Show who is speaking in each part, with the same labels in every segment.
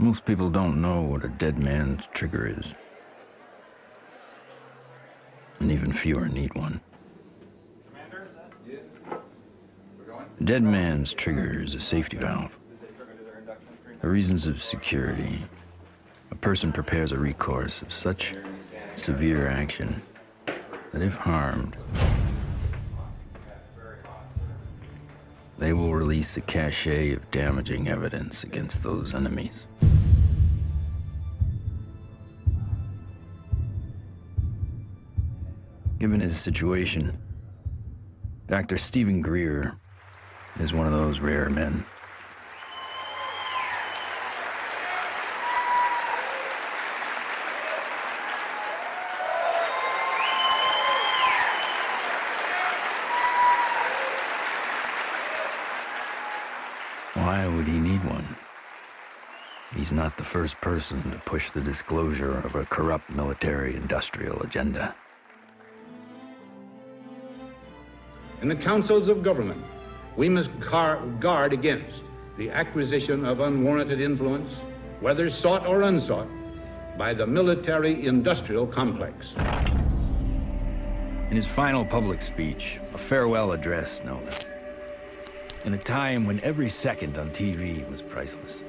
Speaker 1: Most people don't know what a dead man's trigger is. And even fewer need one.
Speaker 2: Commander? Yeah. We're going?
Speaker 1: A dead man's trigger is a safety valve. For reasons of security, a person prepares a recourse of such severe action that if harmed, they will release a cache of damaging evidence against those enemies. Given his situation, Dr. Stephen Greer is one of those rare men. Why would he need one? He's not the first person to push the disclosure of a corrupt military-industrial agenda.
Speaker 3: In the councils of government, we must guard against the acquisition of unwarranted influence, whether sought or unsought, by the military-industrial complex.
Speaker 1: In his final public speech, a farewell address, no less, in a time when every second on TV was priceless,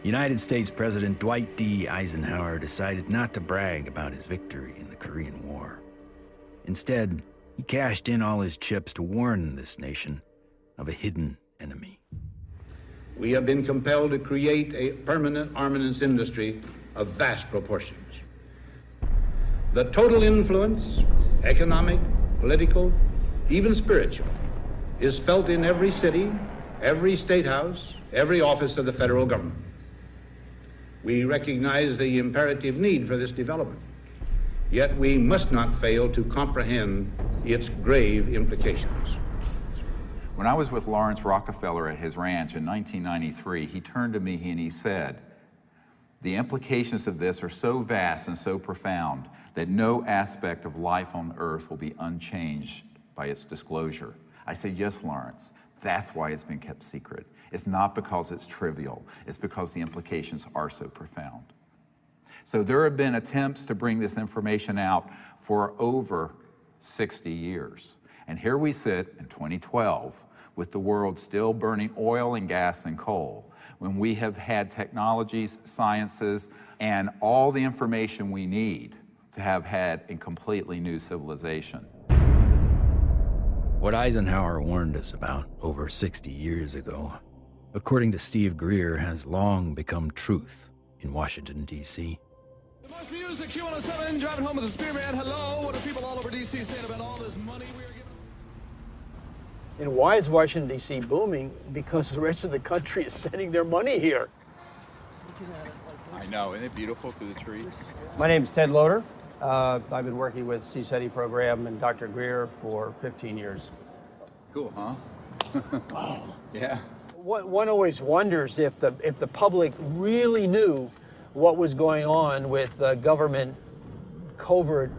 Speaker 1: United States President Dwight D. Eisenhower decided not to brag about his victory in the Korean War. Instead, he cashed in all his chips to warn this nation of a hidden enemy.
Speaker 3: We have been compelled to create a permanent armaments industry of vast proportions. The total influence, economic, political, even spiritual, is felt in every city, every state house, every office of the federal government. We recognize the imperative need for this development, yet we must not fail to comprehend its grave implications.
Speaker 2: When I was with Lawrence Rockefeller at his ranch in 1993, he turned to me and he said, "The implications of this are so vast and so profound that no aspect of life on Earth will be unchanged by its disclosure." I said, "Yes, Lawrence, that's why it's been kept secret. It's not because it's trivial, it's because the implications are so profound." So there have been attempts to bring this information out for over 60 years. And here we sit in 2012 with the world still burning oil and gas and coal, when we have had technologies, sciences, and all the information we need to have had a completely new civilization.
Speaker 1: What Eisenhower warned us about over 60 years ago, according to Steve Greer, has long become truth in Washington, D.C.
Speaker 4: The most music, Q107, driving home with the Spearman. Hello, what are people all over D.C. saying about all this money we are giving?
Speaker 5: And why is Washington, D.C. booming? Because the rest of the country is sending their money here.
Speaker 6: I know, isn't it beautiful through the trees?
Speaker 5: My name is Ted Loader. I've been working with CSETI program and Dr. Greer for 15 years.
Speaker 6: Cool, huh?
Speaker 5: Oh.
Speaker 6: Yeah.
Speaker 5: One always wonders if the public really knew what was going on with government covert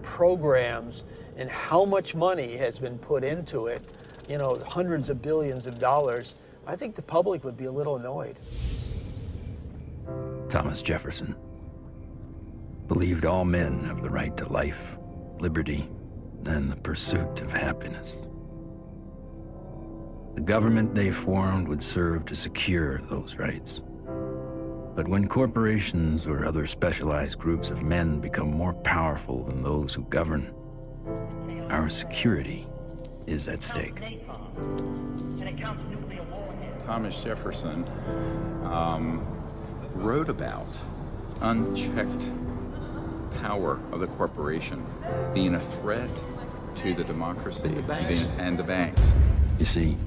Speaker 5: programs and how much money has been put into it, you know, hundreds of billions of dollars. I think the public would be a little annoyed.
Speaker 1: Thomas Jefferson believed all men have the right to life, liberty, and the pursuit of happiness. The government they formed would serve to secure those rights. But when corporations or other specialized groups of men become more powerful than those who govern, our security is at stake.
Speaker 6: Thomas Jefferson wrote about unchecked power of the corporation being a threat to the democracy and the banks.
Speaker 1: You see,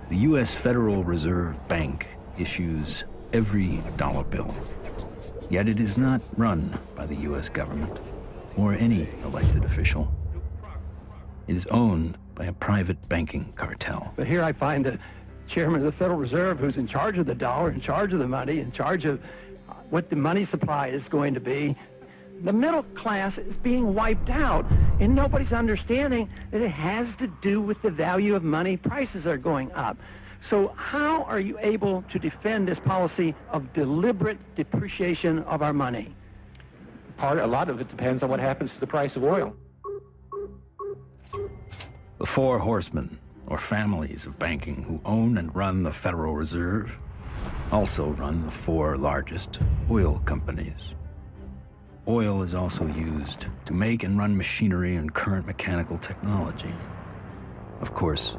Speaker 1: the U.S. Federal Reserve Bank issues every dollar bill, yet it is not run by the U.S. government or any elected official. It is owned by a private banking cartel.
Speaker 7: But here I find the chairman of the Federal Reserve, who's in charge of the dollar, in charge of the money, in charge of what the money supply is going to be. The middle class is being wiped out, and nobody's understanding that it has to do with the value of money. Prices are going up. So how are you able to defend this policy of deliberate depreciation of our money?
Speaker 8: A lot of it depends on what happens to the price of oil.
Speaker 1: The four horsemen, or families of banking, who own and run the Federal Reserve, also run the four largest oil companies. Oil is also used to make and run machinery and current mechanical technology. Of course,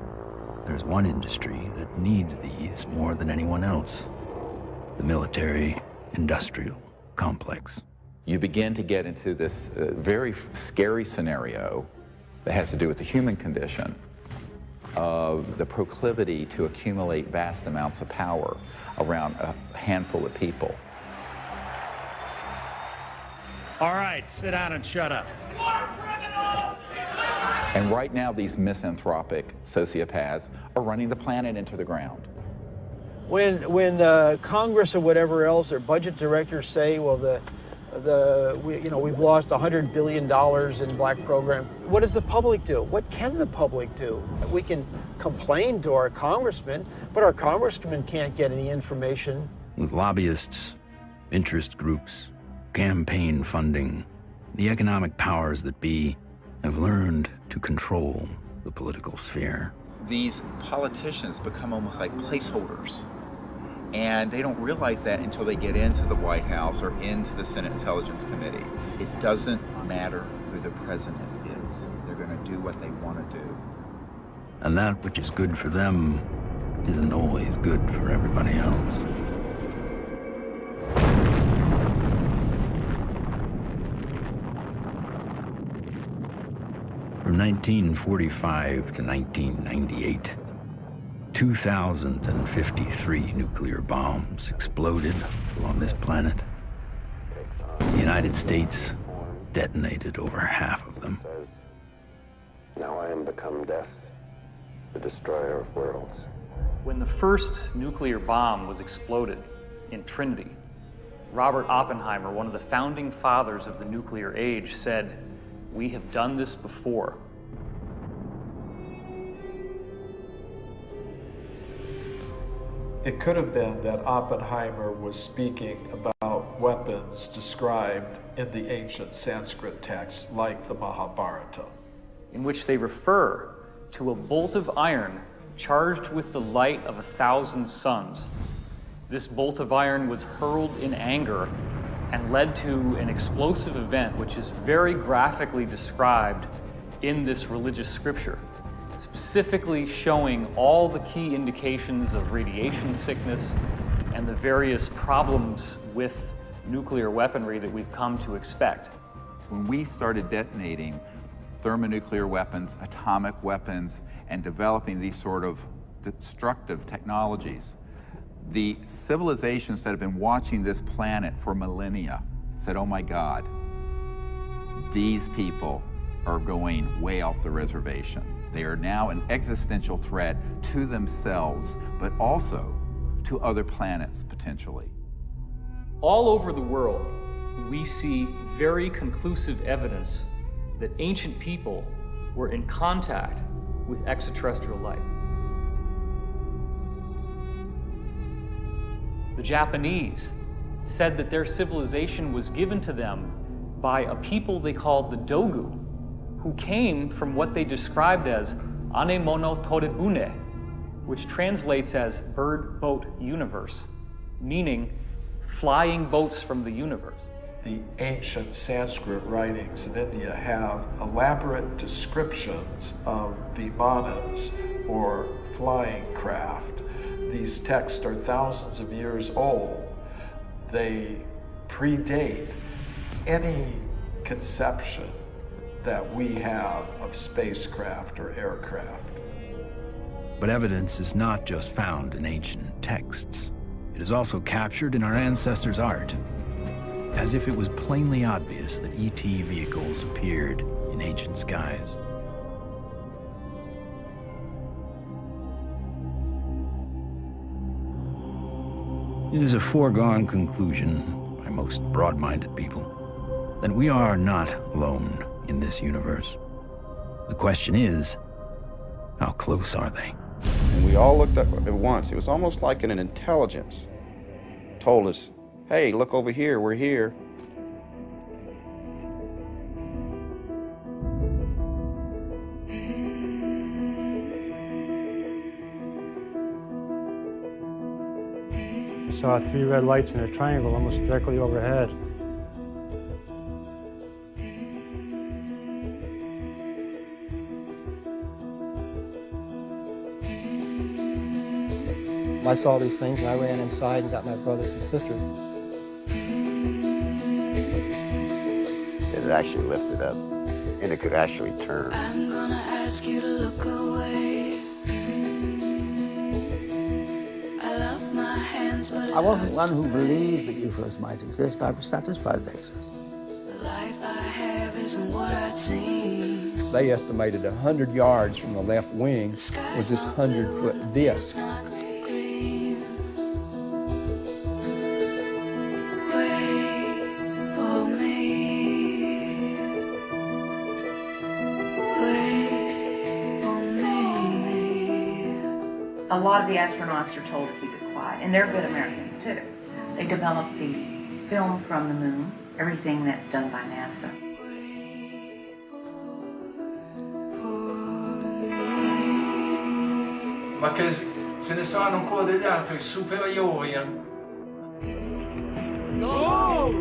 Speaker 1: there's one industry that needs these more than anyone else: the military-industrial complex.
Speaker 2: You begin to get into this very scary scenario that has to do with the human condition, of the proclivity to accumulate vast amounts of power around a handful of people.
Speaker 9: All right, sit down and shut up.
Speaker 2: And right now, these misanthropic sociopaths are running the planet into the ground.
Speaker 5: When Congress or whatever else, or budget directors say, well, we've lost $100 billion in black program, what does the public do? What can the public do? We can complain to our congressmen, but our congressmen can't get any information.
Speaker 1: With lobbyists, interest groups, campaign funding, the economic powers that be have learned to control the political sphere.
Speaker 6: These politicians become almost like placeholders. And they don't realize that until they get into the White House or into the Senate Intelligence Committee. It doesn't matter who the president is. They're going to do what they want to do.
Speaker 1: And that which is good for them isn't always good for everybody else. From 1945 to 1998, 2,053 nuclear bombs exploded on this planet. The United States detonated over half of them.
Speaker 10: Now I am become death, the destroyer of worlds.
Speaker 11: When the first nuclear bomb was exploded in Trinity, Robert Oppenheimer, one of the founding fathers of the nuclear age, said, "We have done this before."
Speaker 12: It could have been that Oppenheimer was speaking about weapons described in the ancient Sanskrit texts like the Mahabharata,
Speaker 11: in which they refer to a bolt of iron charged with the light of 1,000 suns. This bolt of iron was hurled in anger and led to an explosive event which is very graphically described in this religious scripture, specifically showing all the key indications of radiation sickness and the various problems with nuclear weaponry that we've come to expect.
Speaker 2: When we started detonating thermonuclear weapons, atomic weapons, and developing these sort of destructive technologies, the civilizations that have been watching this planet for millennia said, oh my God, these people are going way off the reservation. They are now an existential threat to themselves, but also to other planets, potentially.
Speaker 11: All over the world, we see very conclusive evidence that ancient people were in contact with extraterrestrial life. The Japanese said that their civilization was given to them by a people they called the Dogu, who came from what they described as Anemono Torebune, which translates as bird boat universe, meaning flying boats from the universe.
Speaker 12: The ancient Sanskrit writings in India have elaborate descriptions of vimanas, or flying craft. These texts are thousands of years old. They predate any conception that we have of spacecraft or aircraft.
Speaker 1: But evidence is not just found in ancient texts. It is also captured in our ancestors' art, as if it was plainly obvious that ET vehicles appeared in ancient skies. It is a foregone conclusion by most broad-minded people that we are not alone in this universe. The question is, how close are they?
Speaker 13: And we all looked up at once. It was almost like an intelligence told us, hey, look over here, we're here.
Speaker 14: I saw 3 red lights in a triangle almost directly overhead.
Speaker 15: I saw these things and I ran inside and got my brothers and sisters.
Speaker 10: It actually lifted up and it could actually turn.
Speaker 16: I'm gonna ask you to look away. I love my hands, but
Speaker 17: I wasn't one who believed that UFOs might exist. I was satisfied they exist.
Speaker 16: the life I have isn't what I'd seen.
Speaker 18: They estimated 100 yards from the left wing was this 100-foot disc.
Speaker 19: A lot of the astronauts are told to keep it quiet, and they're good Americans too. They develop the film from the moon, everything that's done by NASA.
Speaker 20: Ma che se ne sanno ancora degli altri superiori.
Speaker 16: No!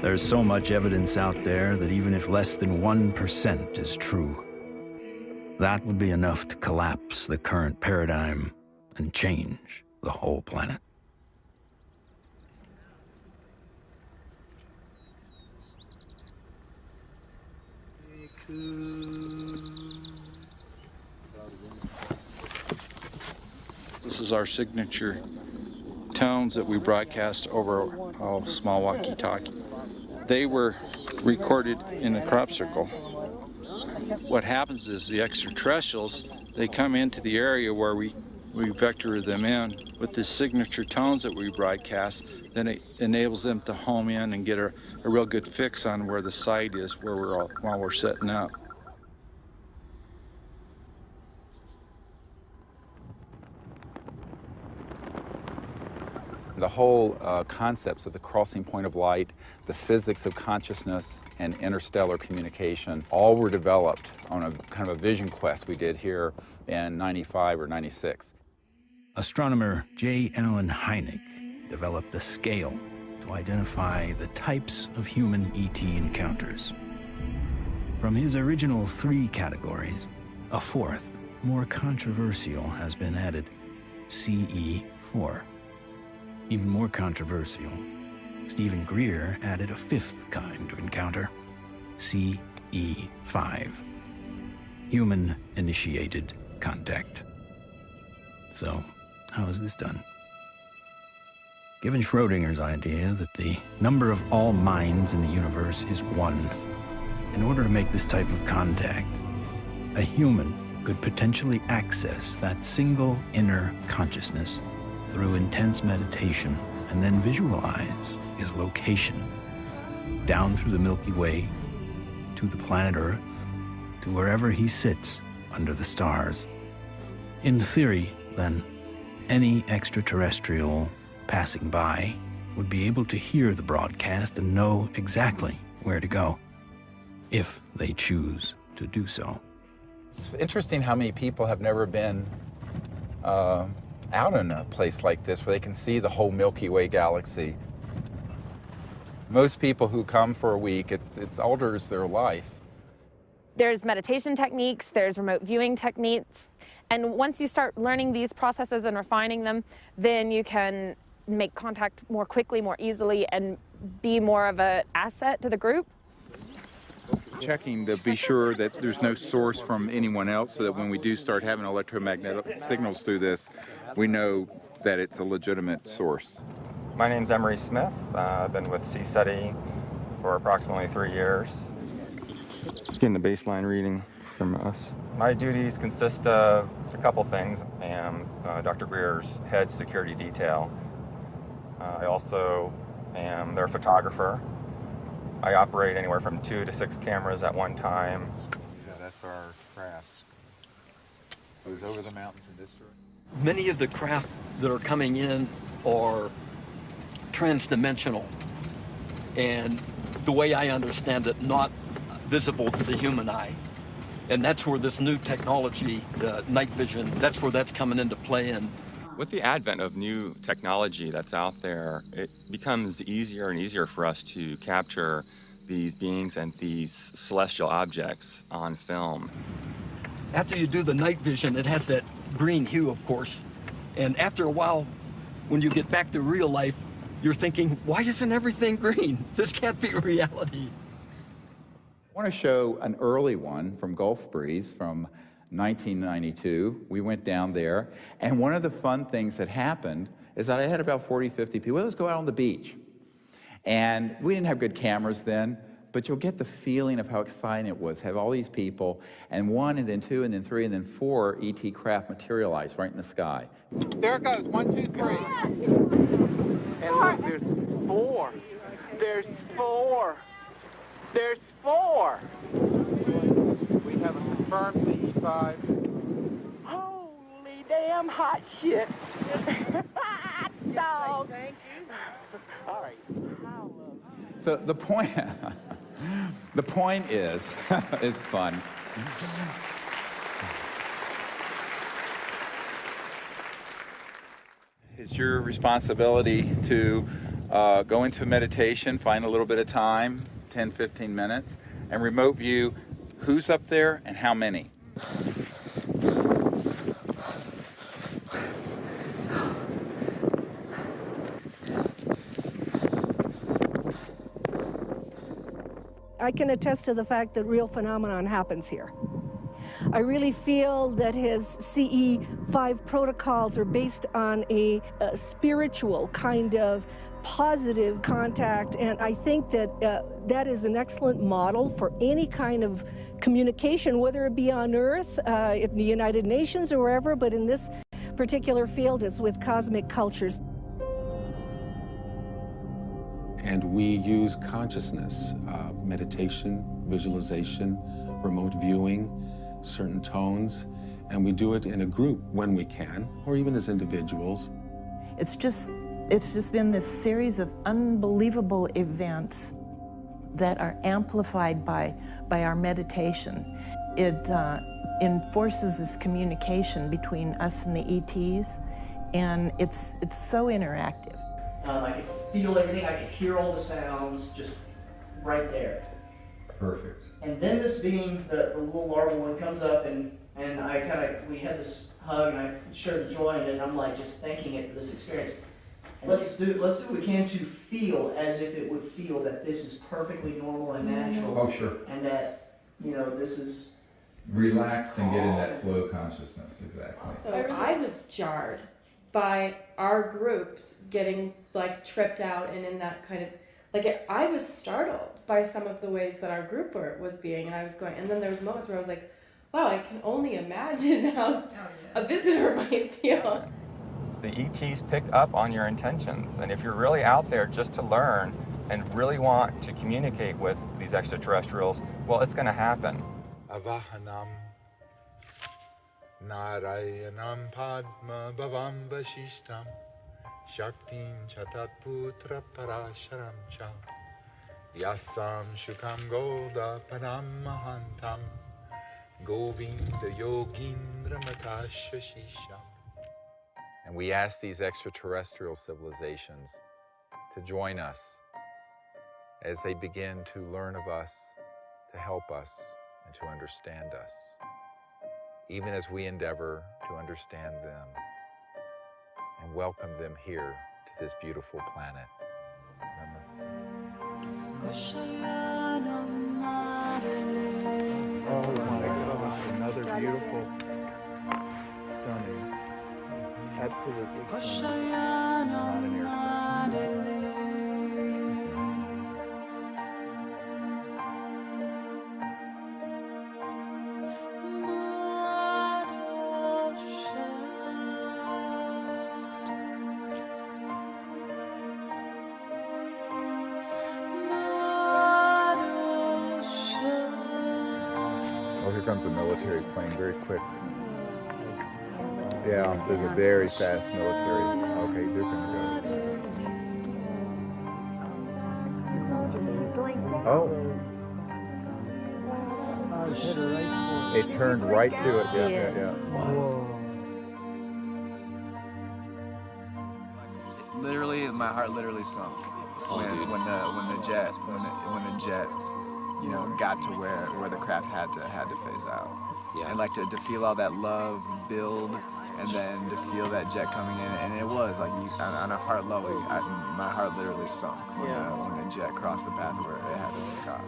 Speaker 1: There's so much evidence out there that even if less than 1% is true, that would be enough to collapse the current paradigm and change the whole planet.
Speaker 21: This is our signature tones that we broadcast over a small walkie-talkie. They were recorded in a crop circle. What happens is the extraterrestrials, they come into the area where we vector them in with the signature tones that we broadcast. Then it enables them to home in and get a real good fix on where the site is while we're setting up.
Speaker 2: The whole concepts of the crossing point of light, the physics of consciousness, and interstellar communication all were developed on a kind of a vision quest we did here in 95 or 96.
Speaker 1: Astronomer J. Allen Hynek developed a scale to identify the types of human ET encounters. From his original 3 categories, a 4th, more controversial, has been added, CE4. Even more controversial, Stephen Greer added a 5th kind of encounter, CE5, human-initiated contact. So, how is this done? Given Schrodinger's idea that the number of all minds in the universe is 1, in order to make this type of contact, a human could potentially access that single inner consciousness through intense meditation and then visualize his location down through the Milky Way to the planet Earth to wherever he sits under the stars. In theory, then, any extraterrestrial passing by would be able to hear the broadcast and know exactly where to go, if they choose to do so.
Speaker 2: It's interesting how many people have never been out in a place like this where they can see the whole Milky Way galaxy. Most people who come for a week, it alters their life.
Speaker 22: There's meditation techniques, there's remote viewing techniques, and once you start learning these processes and refining them, then you can make contact more quickly, more easily, and be more of an asset to the group.
Speaker 21: Checking to be sure that there's no source from anyone else, so that when we do start having electromagnetic signals through this, we know that it's a legitimate source.
Speaker 23: My name's Emery Smith. I've been with CSETI for approximately 3 years.
Speaker 24: Getting the baseline reading from us.
Speaker 23: My duties consist of a couple things. I am Dr. Greer's head security detail. I also and they're a photographer. I operate anywhere from 2 to 6 cameras at one time.
Speaker 2: Yeah, that's our craft. Goes over the mountains in this direction.
Speaker 3: Many of the craft that are coming in are transdimensional, and the way I understand it, not visible to the human eye. And that's where this new technology, night vision, that's where that's coming into play. And
Speaker 23: with the advent of new technology that's out there, it becomes easier and easier for us to capture these beings and these celestial objects on film.
Speaker 3: After you do the night vision, it has that green hue, of course. And after a while, when you get back to real life, you're thinking, why isn't everything green? This can't be reality.
Speaker 2: I want to show an early one from Gulf Breeze from 1992. We went down there, and one of the fun things that happened is that I had about 40, 50 people. Let's go out on the beach. And we didn't have good cameras then, but you'll get the feeling of how exciting it was, have all these people, and 1, and then 2, and then 3, and then 4 ET craft materialize right in the sky.
Speaker 4: There it goes, 1, 2, 3. And look, there's 4. There's 4. There's 4.
Speaker 2: We have a confirmed CE5.
Speaker 4: Holy damn hot shit. Dog. Thank you. All right.
Speaker 2: So the point, the point is, it's fun. It's your responsibility to go into meditation, find a little bit of time, 10, 15 minutes, and remote view who's up there and how many.
Speaker 7: I can attest to the fact that real phenomenon happens here. I really feel that his CE5 protocols are based on a spiritual kind of positive contact, and I think that that is an excellent model for any kind of communication, whether it be on Earth, in the United Nations or wherever, but in this particular field it's with cosmic cultures.
Speaker 8: And we use consciousness, meditation, visualization, remote viewing, certain tones, and we do it in a group when we can, or even as individuals.
Speaker 25: It's just been this series of unbelievable events that are amplified by our meditation. It enforces this communication between us and the ETs, and it's so interactive.
Speaker 26: I could feel everything, I could hear all the sounds just right there.
Speaker 2: Perfect.
Speaker 26: And then this being, the little larval one comes up, and we had this hug, and I shared the joy in it, and I'm like just thanking it for this experience. And let's do what we can to feel as if it would feel that this is perfectly normal and natural.
Speaker 2: Oh, sure.
Speaker 26: And that, this is...
Speaker 2: Relax and get in that flow consciousness, exactly.
Speaker 27: So I was jarred by our group getting tripped out and in that kind of, I was startled by some of the ways that our group was being, and I was going, and then there was moments where I was like, wow, I can only imagine how a visitor might feel.
Speaker 23: The ETs pick up on your intentions, and if you're really out there just to learn and really want to communicate with these extraterrestrials, well, it's going to happen.
Speaker 28: Avahanam Narayanam Padma Bhavam Vasishtam Shaktim Chatat Putra Parasharam Cha Yasam Shukam Golda Padam Mahantam Govinda Yogindra Matashashisham.
Speaker 2: And we ask these extraterrestrial civilizations to join us as they begin to learn of us, to help us, and to understand us, even as we endeavor to understand them and welcome them here to this beautiful planet.
Speaker 29: Oh my gosh, another beautiful, stunning, absolutely stunning. Not an airplane.
Speaker 2: comes a military plane very quick. Yeah, there's a very fast military. Okay, they're gonna go. Oh. It turned right to it. Yeah.
Speaker 5: Literally, my heart literally sunk when the jet, you know, got to where the craft had to phase out. Yeah. And like to feel all that love build, and then to feel that jet coming in, and it was like on a heart level, my heart literally sunk when the jet crossed the path where it had to take off.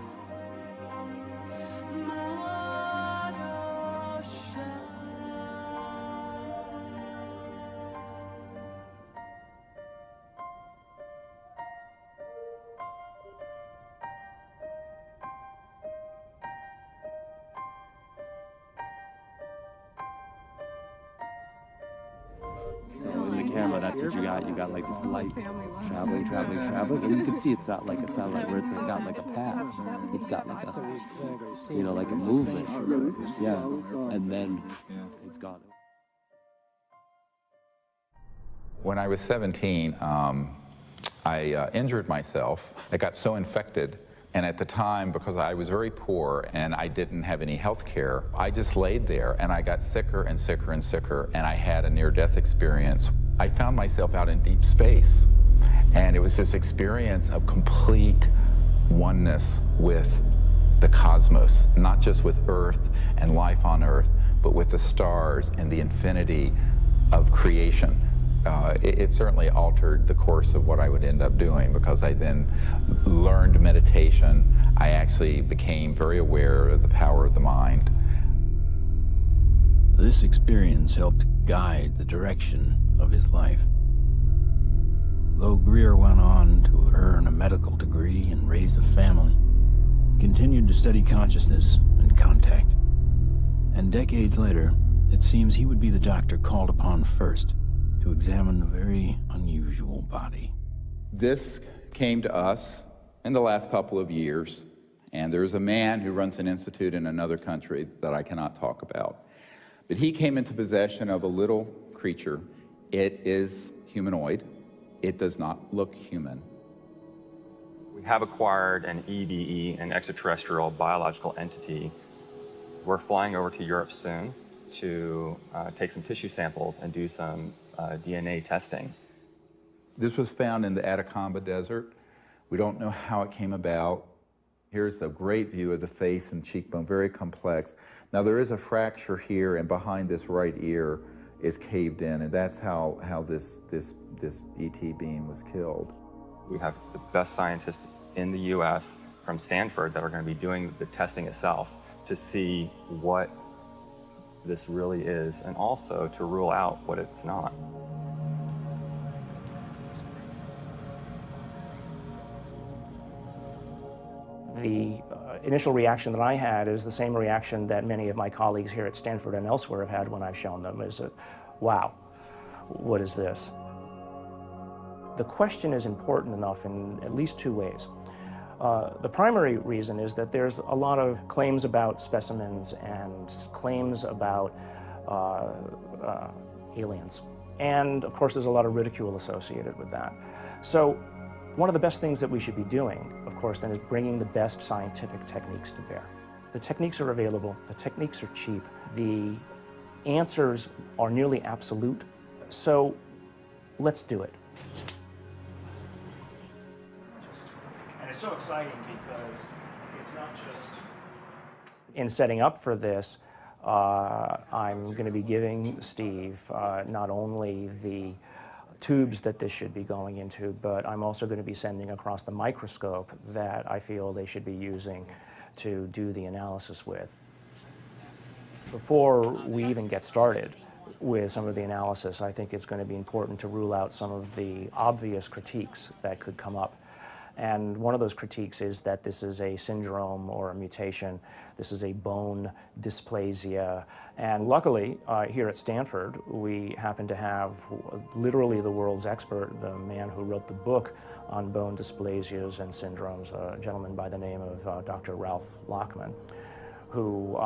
Speaker 6: So in the camera, that's what you got. You got like this light traveling, and you can see it's not like a satellite where it's got like a path. It's got like a, you know, like a movement. Yeah, and then it's gone.
Speaker 2: When I was 17, I injured myself. I got so infected. And at the time, because I was very poor and I didn't have any health care, I just laid there and I got sicker and sicker and sicker, and I had a near-death experience. I found myself out in deep space, and it was this experience of complete oneness with the cosmos, not just with Earth and life on Earth, but with the stars and the infinity of creation. It certainly altered the course of what I would end up doing, because I then learned meditation. I actually became very aware of the power of the mind.
Speaker 1: This experience helped guide the direction of his life. Though Greer went on to earn a medical degree and raise a family, he continued to study consciousness and contact. And decades later, it seems he would be the doctor called upon first to examine a very unusual body.
Speaker 2: This came to us in the last couple of years, and there's a man who runs an institute in another country that I cannot talk about. But he came into possession of a little creature. It is humanoid. It does not look human.
Speaker 23: We have acquired an EBE, an extraterrestrial biological entity. We're flying over to Europe soon to take some tissue samples and do some DNA testing.
Speaker 2: This was found in the Atacama Desert. We don't know how it came about. Here's the great view of the face and cheekbone, very complex. Now there is a fracture here, and behind this right ear is caved in, and that's how this ET being was killed.
Speaker 23: We have the best scientists in the US from Stanford that are going to be doing the testing itself to see what this really is, and also to rule out what it's not.
Speaker 9: The initial reaction that I had is the same reaction that many of my colleagues here at Stanford and elsewhere have had when I've shown them, is that, wow, what is this? The question is important enough in at least two ways. The primary reason is that there's a lot of claims about specimens and claims about aliens. And of course, there's a lot of ridicule associated with that. So one of the best things that we should be doing, of course, then is bringing the best scientific techniques to bear. The techniques are available, the techniques are cheap, the answers are nearly absolute, so let's do it. And it's so exciting because it's not just... In setting up for this, I'm going to be giving Steve not only the tubes that this should be going into, but I'm also going to be sending across the microscope that I feel they should be using to do the analysis with. Before we even get started with some of the analysis, I think it's going to be important to rule out some of the obvious critiques that could come up. And one of those critiques is that this is a syndrome or a mutation. This is a bone dysplasia. And luckily, here at Stanford, we happen to have literally the world's expert, the man who wrote the book on bone dysplasias and syndromes, a gentleman by the name of Dr. Ralph Lachman, who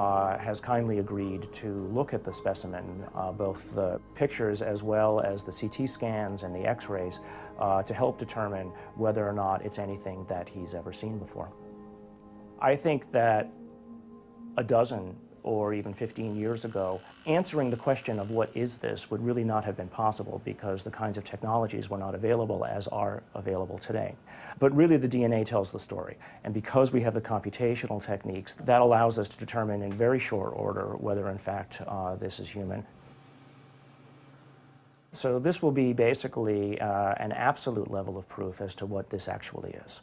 Speaker 9: has kindly agreed to look at the specimen, both the pictures as well as the CT scans and the X-rays, to help determine whether or not it's anything that he's ever seen before. I think that a dozen or even 15 years ago, answering the question of what is this would really not have been possible because the kinds of technologies were not available as are available today. But really the DNA tells the story. And because we have the computational techniques, that allows us to determine in very short order whether in fact this is human. So this will be basically an absolute level of proof as to what this actually is.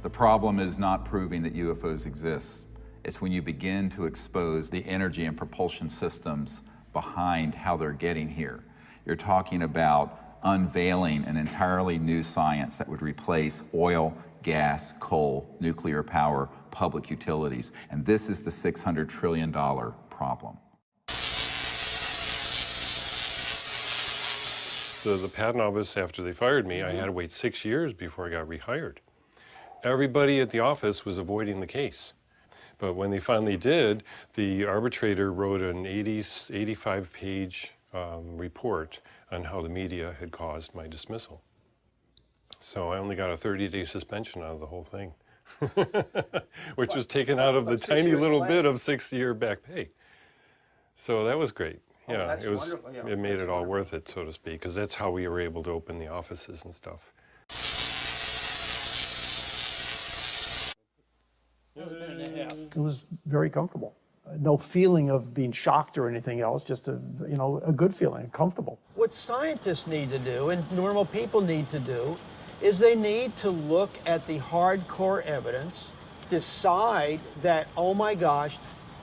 Speaker 2: The problem is not proving that UFOs exist. It's when you begin to expose the energy and propulsion systems behind how they're getting here. You're talking about unveiling an entirely new science that would replace oil, gas, coal, nuclear power, public utilities. And this is the $600 trillion problem.
Speaker 10: The patent office, after they fired me, I had to wait 6 years before I got rehired. Everybody at the office was avoiding the case. But when they finally did, the arbitrator wrote an 85-page report on how the media had caused my dismissal. So I only got a 30-day suspension out of the whole thing, which was taken out of the tiny little bit of 6-year back pay. So that was great. Yeah, it was. Wonderful. Yeah, it made it all worth it, so to speak, because that's how we were able to open the offices and stuff.
Speaker 11: It was very comfortable. No feeling of being shocked or anything else, just a good feeling, comfortable.
Speaker 12: What scientists need to do, and normal people need to do, is they need to look at the hardcore evidence, decide that, oh my gosh,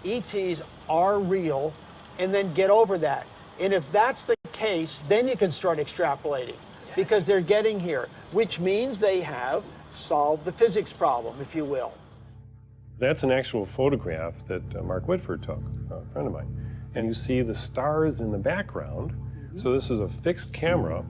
Speaker 12: ETs are real, and then get over that. And if that's the case, then you can start extrapolating, because they're getting here, which means they have solved the physics problem, if you will.
Speaker 10: That's an actual photograph that Mark Whitford took, a friend of mine. And you see the stars in the background. So this is a fixed camera.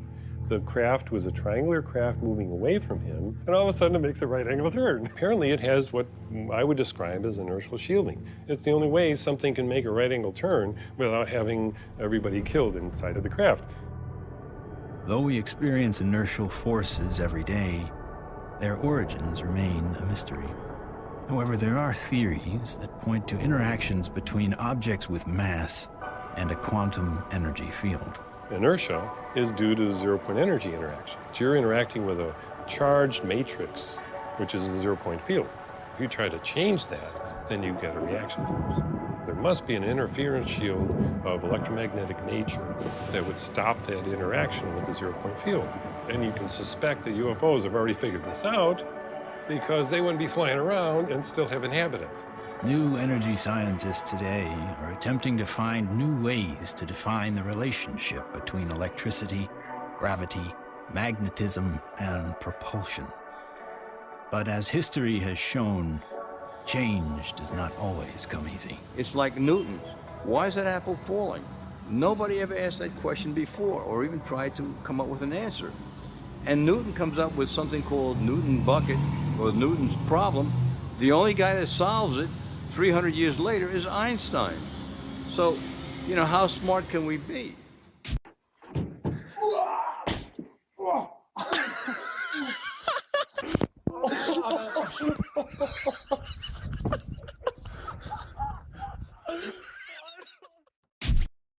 Speaker 10: The craft was a triangular craft moving away from him, and all of a sudden it makes a right angle turn. Apparently it has what I would describe as inertial shielding. It's the only way something can make a right angle turn without having everybody killed inside of the craft.
Speaker 1: Though we experience inertial forces every day, their origins remain a mystery. However, there are theories that point to interactions between objects with mass and a quantum energy field.
Speaker 10: Inertia is due to the zero-point energy interaction. So you're interacting with a charged matrix, which is a zero-point field. If you try to change that, then you get a reaction force. There must be an interference shield of electromagnetic nature that would stop that interaction with the zero-point field. And you can suspect that UFOs have already figured this out, because they wouldn't be flying around and still have inhabitants.
Speaker 1: New energy scientists today are attempting to find new ways to define the relationship between electricity, gravity, magnetism, and propulsion. But as history has shown, change does not always come easy.
Speaker 13: It's like Newton. Why is that apple falling? Nobody ever asked that question before or even tried to come up with an answer. And Newton comes up with something called Newton bucket, or Newton's problem. The only guy that solves it 300 years later is Einstein. So, how smart can we be?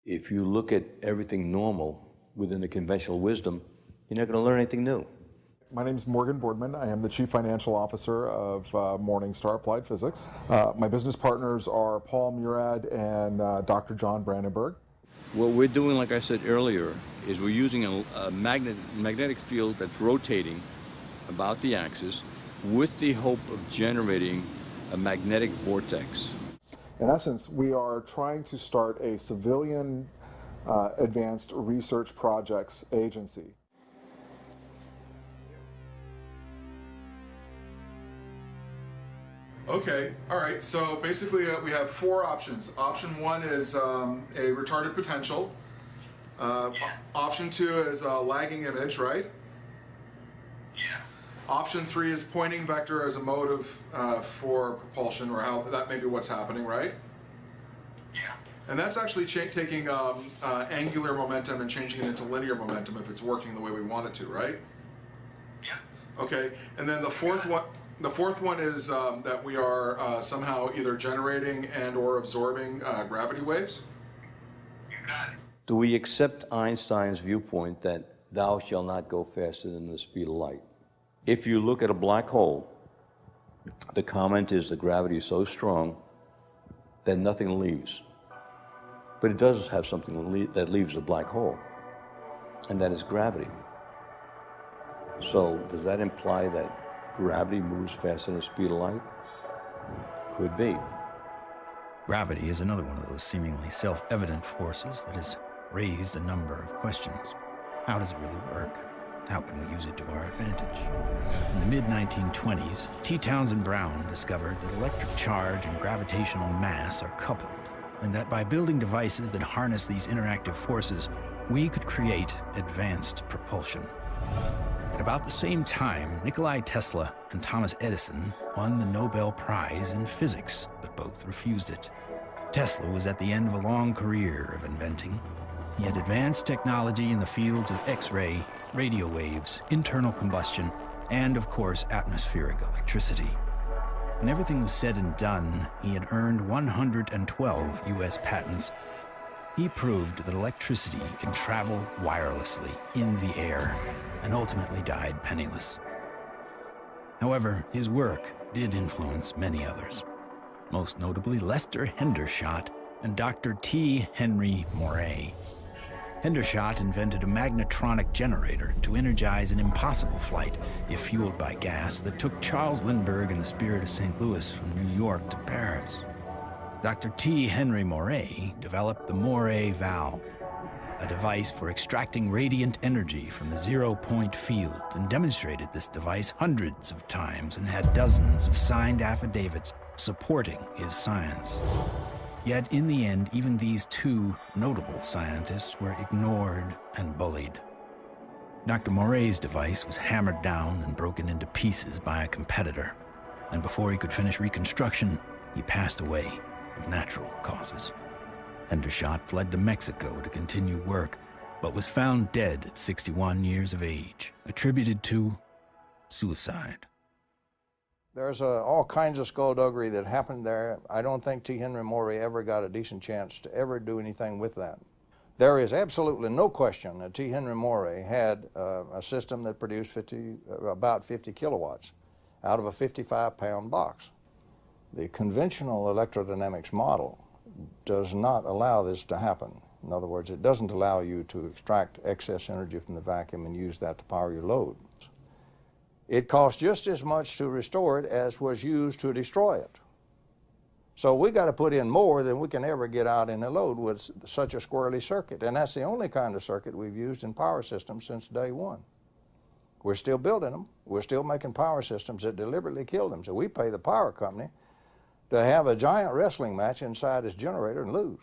Speaker 13: If you look at everything normal within the conventional wisdom, you're not going to learn anything new.
Speaker 14: My name is Morgan Boardman. I am the Chief Financial Officer of Morningstar Applied Physics. My business partners are Paul Murad and Dr. John Brandenburg.
Speaker 13: What we're doing, like I said earlier, is we're using a magnetic field that's rotating about the axis with the hope of generating a magnetic vortex.
Speaker 14: In essence, we are trying to start a civilian advanced research projects agency.
Speaker 15: Okay, all right, so basically we have 4 options. Option 1 is a retarded potential. Option 2 is a lagging image, right? Yeah. Option 3 is pointing vector as a motive for propulsion, or how that may be what's happening, right?
Speaker 3: Yeah.
Speaker 15: And that's actually taking angular momentum and changing it into linear momentum if it's working the way we want it to, right?
Speaker 3: Yeah.
Speaker 15: Okay. And then the fourth one is that we are somehow either generating and or absorbing gravity waves.
Speaker 3: You got it.
Speaker 13: Do we accept Einstein's viewpoint that thou shalt not go faster than the speed of light? If you look at a black hole, the comment is the gravity is so strong that nothing leaves. But it does have something that leaves the black hole, and that is gravity. So does that imply that gravity moves faster than the speed of light? Could be.
Speaker 1: Gravity is another one of those seemingly self-evident forces that has raised a number of questions. How does it really work? How can we use it to our advantage? In the mid-1920s, T. Townsend Brown discovered that electric charge and gravitational mass are coupled, and that by building devices that harness these interactive forces, we could create advanced propulsion. At about the same time, Nikola Tesla and Thomas Edison won the Nobel Prize in physics, but both refused it. Tesla was at the end of a long career of inventing. He had advanced technology in the fields of X-ray, radio waves, internal combustion, and, of course, atmospheric electricity. When everything was said and done, he had earned 112 U.S. patents. He proved that electricity can travel wirelessly in the air, and ultimately died penniless. However, his work did influence many others, most notably Lester Hendershot and Dr. T. Henry Moray. Hendershot invented a magnetronic generator to energize an impossible flight, if fueled by gas, that took Charles Lindbergh and the Spirit of St. Louis from New York to Paris. Dr. T. Henry Moray developed the Moray valve, a device for extracting radiant energy from the zero-point field, and demonstrated this device hundreds of times and had dozens of signed affidavits supporting his science. Yet in the end, even these two notable scientists were ignored and bullied. Dr. Moray's device was hammered down and broken into pieces by a competitor, and before he could finish reconstruction, he passed away of natural causes. Hendershot fled to Mexico to continue work, but was found dead at 61 years of age, attributed to suicide.
Speaker 16: There's all kinds of skullduggery that happened there. I don't think T. Henry Moray ever got a decent chance to ever do anything with that. There is absolutely no question that T. Henry Moray had a system that produced about 50 kilowatts out of a 55-pound box. The conventional electrodynamics model does not allow this to happen. In other words, it doesn't allow you to extract excess energy from the vacuum and use that to power your load. It costs just as much to restore it as was used to destroy it. So we got to put in more than we can ever get out in a load with such a squirrely circuit. And that's the only kind of circuit we've used in power systems since day one. We're still building them. We're still making power systems that deliberately kill them. So we pay the power company to have a giant wrestling match inside his generator and lose.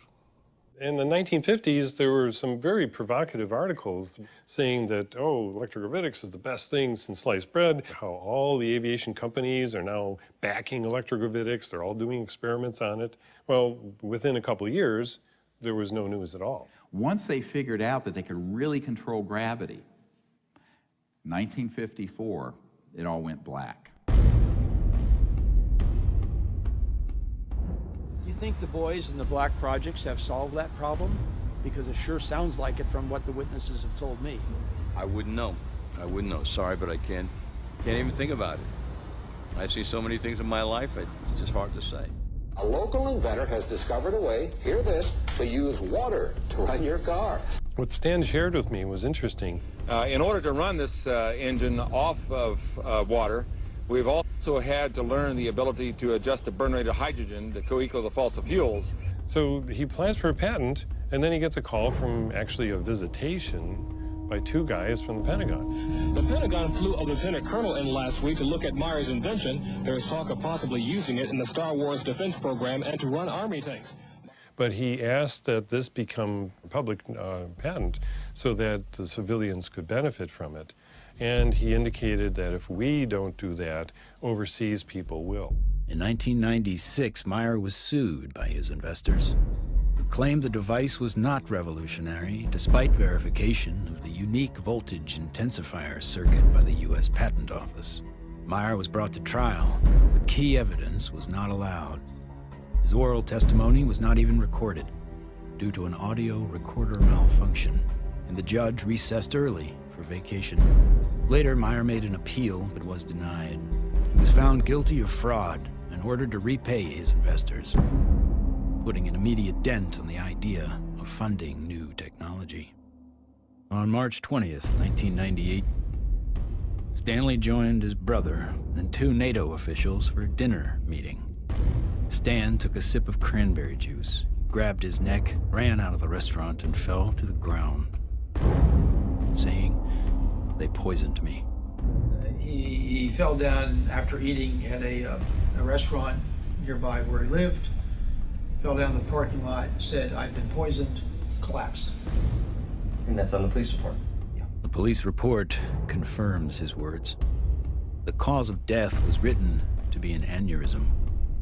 Speaker 10: In the 1950s, there were some very provocative articles saying that, oh, electrogravitics is the best thing since sliced bread, how all the aviation companies are now backing electrogravitics, they're all doing experiments on it. Well, within a couple of years, there was no news at all.
Speaker 2: Once they figured out that they could really control gravity, 1954, it all went black.
Speaker 12: Do you think the boys in the black projects have solved that problem? Because it sure sounds like it from what the witnesses have told me.
Speaker 13: I wouldn't know. I wouldn't know. Sorry, but I can't even think about it. I see so many things in my life, it's just hard to say.
Speaker 17: A local inventor has discovered a way, hear this, to use water to run your car.
Speaker 10: What Stan shared with me was interesting.
Speaker 18: In order to run this engine off of water, we've also had to learn the ability to adjust the burn rate of hydrogen to co-equal the fossil fuels.
Speaker 10: So he applies for a patent, and then he gets a call from actually a visitation by two guys from the Pentagon.
Speaker 19: The Pentagon flew a lieutenant colonel in last week to look at Meyer's invention. There is talk of possibly using it in the Star Wars defense program and to run Army tanks.
Speaker 10: But he asked that this become a public patent so that the civilians could benefit from it. And he indicated that if we don't do that, overseas people will.
Speaker 1: In 1996, Meyer was sued by his investors, who claimed the device was not revolutionary, despite verification of the unique voltage intensifier circuit by the U.S. Patent Office. Meyer was brought to trial, but key evidence was not allowed. His oral testimony was not even recorded due to an audio recorder malfunction, and the judge recessed early for vacation. Later, Meyer made an appeal but was denied. He was found guilty of fraud and ordered to repay his investors, putting an immediate dent on the idea of funding new technology. On March 20th, 1998, Stanley joined his brother and 2 NATO officials for a dinner meeting. Stan took a sip of cranberry juice, grabbed his neck, ran out of the restaurant, and fell to the ground, saying, "They poisoned me."
Speaker 12: He fell down after eating at a restaurant nearby where he lived, fell down the parking lot, said, "I've been poisoned," collapsed.
Speaker 6: And that's on the police report?
Speaker 1: Yeah. The police report confirms his words. The cause of death was written to be an aneurysm,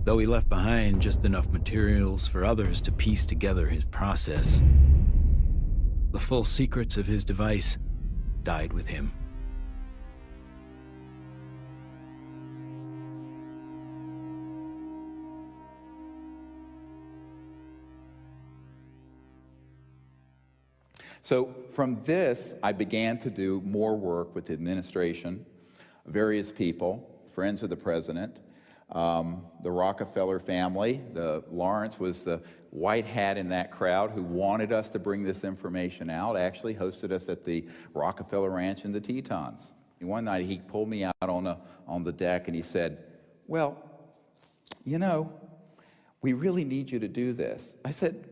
Speaker 1: though he left behind just enough materials for others to piece together his process. The full secrets of his device died with him.
Speaker 2: So from this, I began to do more work with the administration, various people, friends of the president, the Rockefeller family. Lawrence was the white hat in that crowd who wanted us to bring this information out, actually hosted us at the Rockefeller Ranch in the Tetons. And one night he pulled me out on the deck and he said, "Well, you know, we really need you to do this." I said,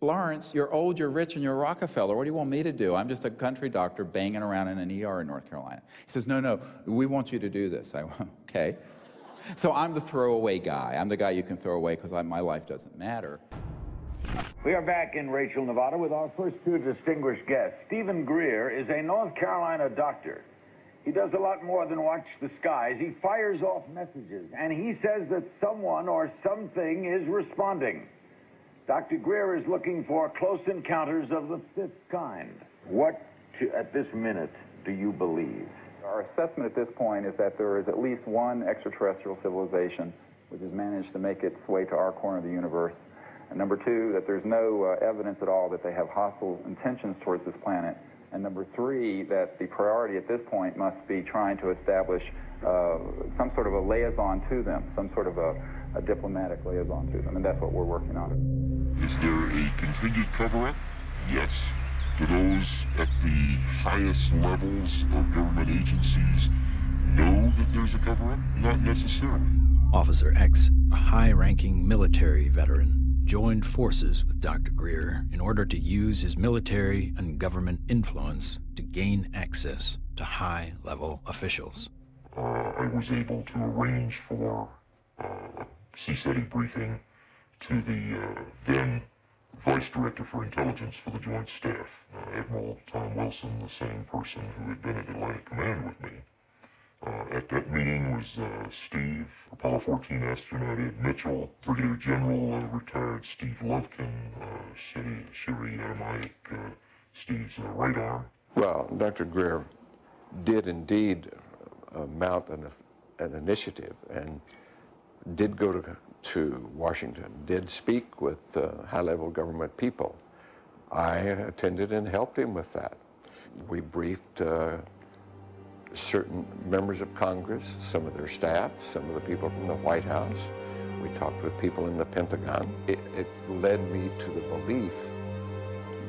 Speaker 2: "Lawrence, you're old, you're rich, and you're Rockefeller. What do you want me to do? I'm just a country doctor banging around in an ER in North Carolina." He says, "No, we want you to do this." I went, "Okay." So I'm the throwaway guy. I'm the guy you can throw away because my life doesn't matter.
Speaker 4: We are back in Rachel, Nevada with our first 2 distinguished guests. Stephen Greer is a North Carolina doctor. He does a lot more than watch the skies. He fires off messages, and he says that someone or something is responding. Dr. Greer is looking for close encounters of the 5th kind. What, at this minute, do you believe?
Speaker 2: Our assessment at this point is that there is at least one extraterrestrial civilization which has managed to make its way to our corner of the universe. And number 2, that there's no evidence at all that they have hostile intentions towards this planet. And number 3, that the priority at this point must be trying to establish some sort of a liaison to them, some sort of a diplomatic liaison to them, and that's what we're working on.
Speaker 7: Is there a continued cover-up? Yes. Do those at the highest levels of government agencies know that there's a cover-up? Not necessarily.
Speaker 1: Officer X, a high-ranking military veteran, joined forces with Dr. Greer in order to use his military and government influence to gain access to high-level officials.
Speaker 7: I was able to arrange for a CSETI briefing to the then Vice Director for Intelligence for the Joint Staff, Admiral Tom Wilson, the same person who had been at Atlantic Command with me. At that meeting was Steve, Apollo 14 astronaut Ed Mitchell, Brigadier General retired Steve Lovkin, Siri Automatic, Steve's right arm.
Speaker 8: Well, Dr. Greer did indeed mount an initiative and did go to Washington, did speak with high-level government people. I attended and helped him with that. We briefed certain members of Congress, some of their staff, some of the people from the White House. We talked with people in the Pentagon. It led me to the belief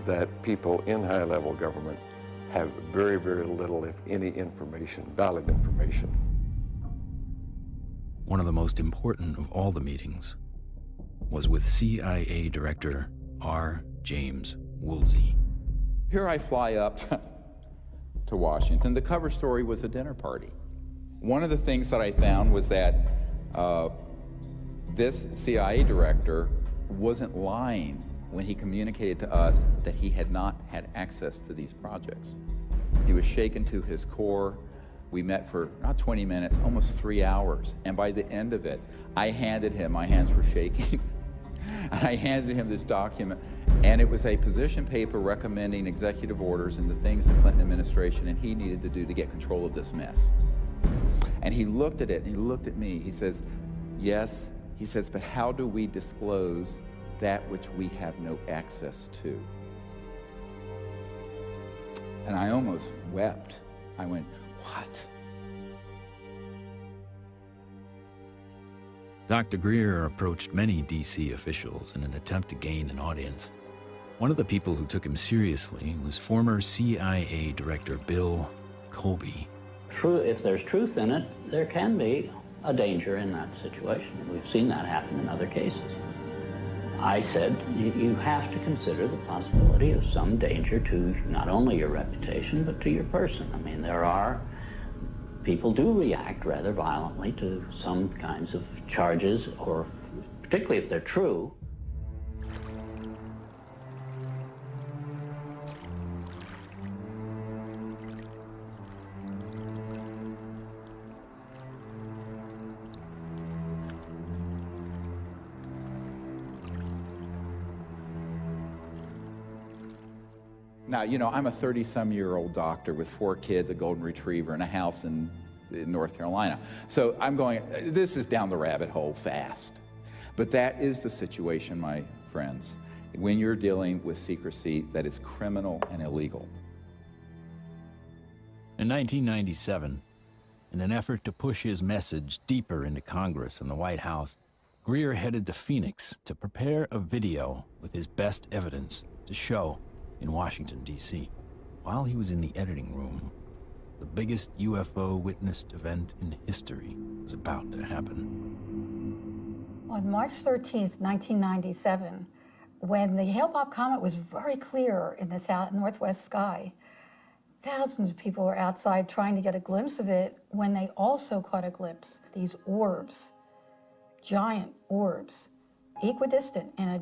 Speaker 8: that people in high-level government have very, very little, if any, information, valid information.
Speaker 1: One of the most important of all the meetings was with CIA Director R. James Woolsey.
Speaker 2: Here I fly up to Washington. The cover story was a dinner party. One of the things that I found was that this CIA director wasn't lying when he communicated to us that he had not had access to these projects. He was shaken to his core. We met for not 20 minutes, almost 3 hours. And by the end of it, I handed him, my hands were shaking, I handed him this document, and it was a position paper recommending executive orders and the things the Clinton administration and he needed to do to get control of this mess. And he looked at it, and he looked at me. He says, yes, he says, but how do we disclose that which we have no access to? And I almost wept. I went, what?
Speaker 1: Dr. Greer approached many D.C. officials in an attempt to gain an audience. One of the people who took him seriously was former CIA Director Bill Colby.
Speaker 20: If there's truth in it, there can be a danger in that situation. We've seen that happen in other cases. I said, you have to consider the possibility of some danger to not only your reputation, but to your person. I mean, people do react rather violently to some kinds of charges, or particularly if they're true.
Speaker 2: Now, you know, I'm a 30-some-year-old doctor with 4 kids, a golden retriever, and a house in North Carolina. So I'm going, this is down the rabbit hole fast. But that is the situation, my friends, when you're dealing with secrecy that is criminal and illegal.
Speaker 1: In 1997, in an effort to push his message deeper into Congress and the White House, Greer headed to Phoenix to prepare a video with his best evidence to show in Washington, D.C. While he was in the editing room, the biggest UFO witnessed event in history was about to happen.
Speaker 21: On March 13th, 1997, when the Hale-Bopp comet was very clear in the northwest sky, thousands of people were outside trying to get a glimpse of it when they also caught a glimpse. These orbs, giant orbs, equidistant in a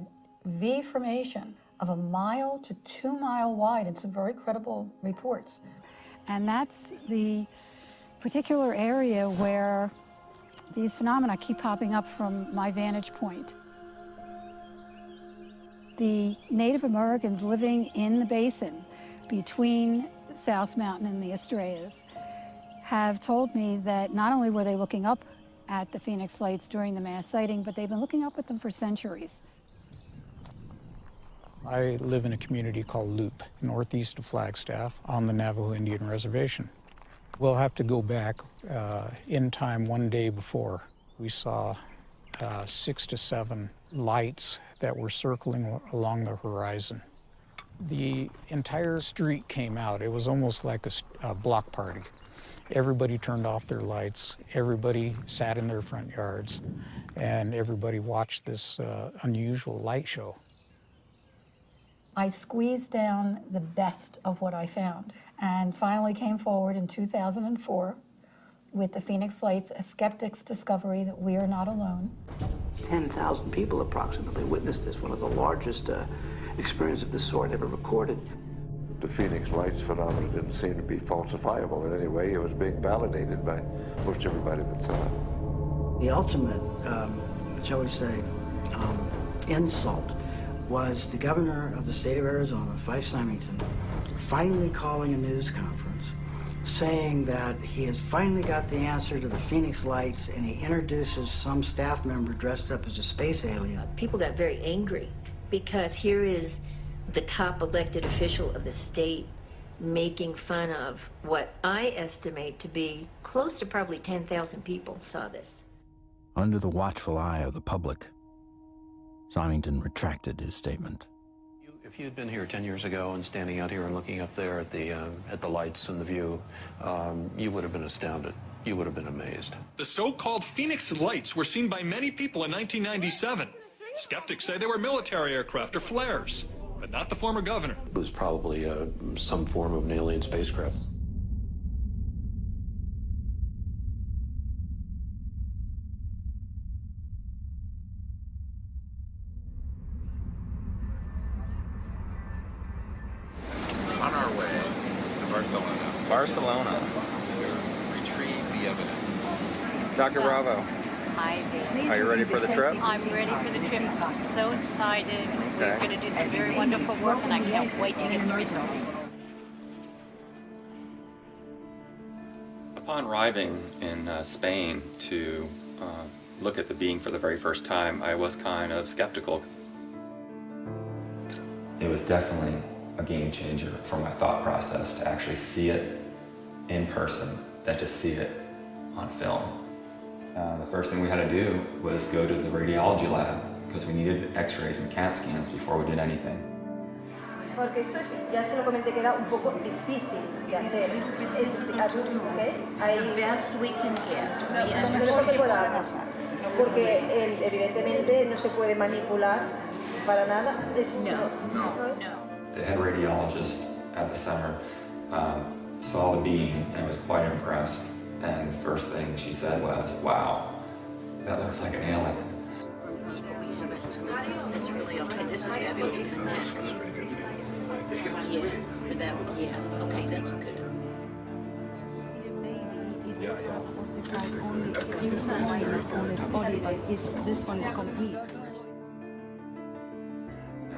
Speaker 21: V formation of 1 mile to 2 mile wide in some very credible reports.
Speaker 22: And that's the particular area where these phenomena keep popping up from my vantage point. The Native Americans living in the basin between South Mountain and the Estrellas have told me that not only were they looking up at the Phoenix Lights during the mass sighting, but they've been looking up at them for centuries.
Speaker 24: I live in a community called Loop, northeast of Flagstaff, on the Navajo Indian Reservation. We'll have to go back in time one day before. We saw 6 to 7 lights that were circling along the horizon. The entire street came out. It was almost like a block party. Everybody turned off their lights, everybody sat in their front yards, and everybody watched this unusual light show.
Speaker 21: I squeezed down the best of what I found and finally came forward in 2004 with the Phoenix Lights, a skeptic's discovery that we are not alone.
Speaker 20: 10,000 people approximately witnessed this, one of the largest experiences of this sort ever recorded.
Speaker 8: The Phoenix Lights phenomenon didn't seem to be falsifiable in any way. It was being validated by most everybody that saw it.
Speaker 25: The ultimate, shall we say, insult was the governor of the state of Arizona, Fife Symington, finally calling a news conference saying that he has finally got the answer to the Phoenix Lights, and he introduces some staff member dressed up as a space alien.
Speaker 26: People got very angry because here is the top elected official of the state making fun of what I estimate to be close to probably 10,000 people saw this.
Speaker 1: Under the watchful eye of the public, Symington retracted his statement.
Speaker 27: If you had been here 10 years ago and standing out here and looking up there at the lights and the view, you would have been astounded. You would have been amazed.
Speaker 19: The so-called Phoenix Lights were seen by many people in 1997. Skeptics say they were military aircraft or flares, but not the former governor.
Speaker 27: It was probably some form of an alien spacecraft.
Speaker 3: Barcelona to retrieve the evidence. Dr. Bravo.
Speaker 5: Hi, Dave.
Speaker 3: Are you ready for the trip?
Speaker 5: I'm ready for the trip. I'm so excited.
Speaker 3: Okay.
Speaker 5: We're going to do some very wonderful work, and I can't wait to get the results.
Speaker 9: Upon arriving in Spain to look at the being for the very first time, I was kind of skeptical. It was definitely a game changer for my thought process to actually see it in person than to see it on film. The first thing we had to do was go to the radiology lab because we needed x-rays and CAT scans before we did anything.
Speaker 11: Porque esto es, ya se lo comenté que era un poco difícil de hacer. Es, ¿okay?
Speaker 5: The best we can get.
Speaker 11: Lo mejor que podamos. Porque evidentemente no se puede manipular para nada. No.
Speaker 9: The head radiologist at the center saw the being and was quite impressed. And the first thing she said was, "Wow, that looks like an alien."
Speaker 5: That's really okay. This is fabulous.
Speaker 9: This one's pretty good for you.
Speaker 5: Yeah. Okay, that's good.
Speaker 11: This one is complete.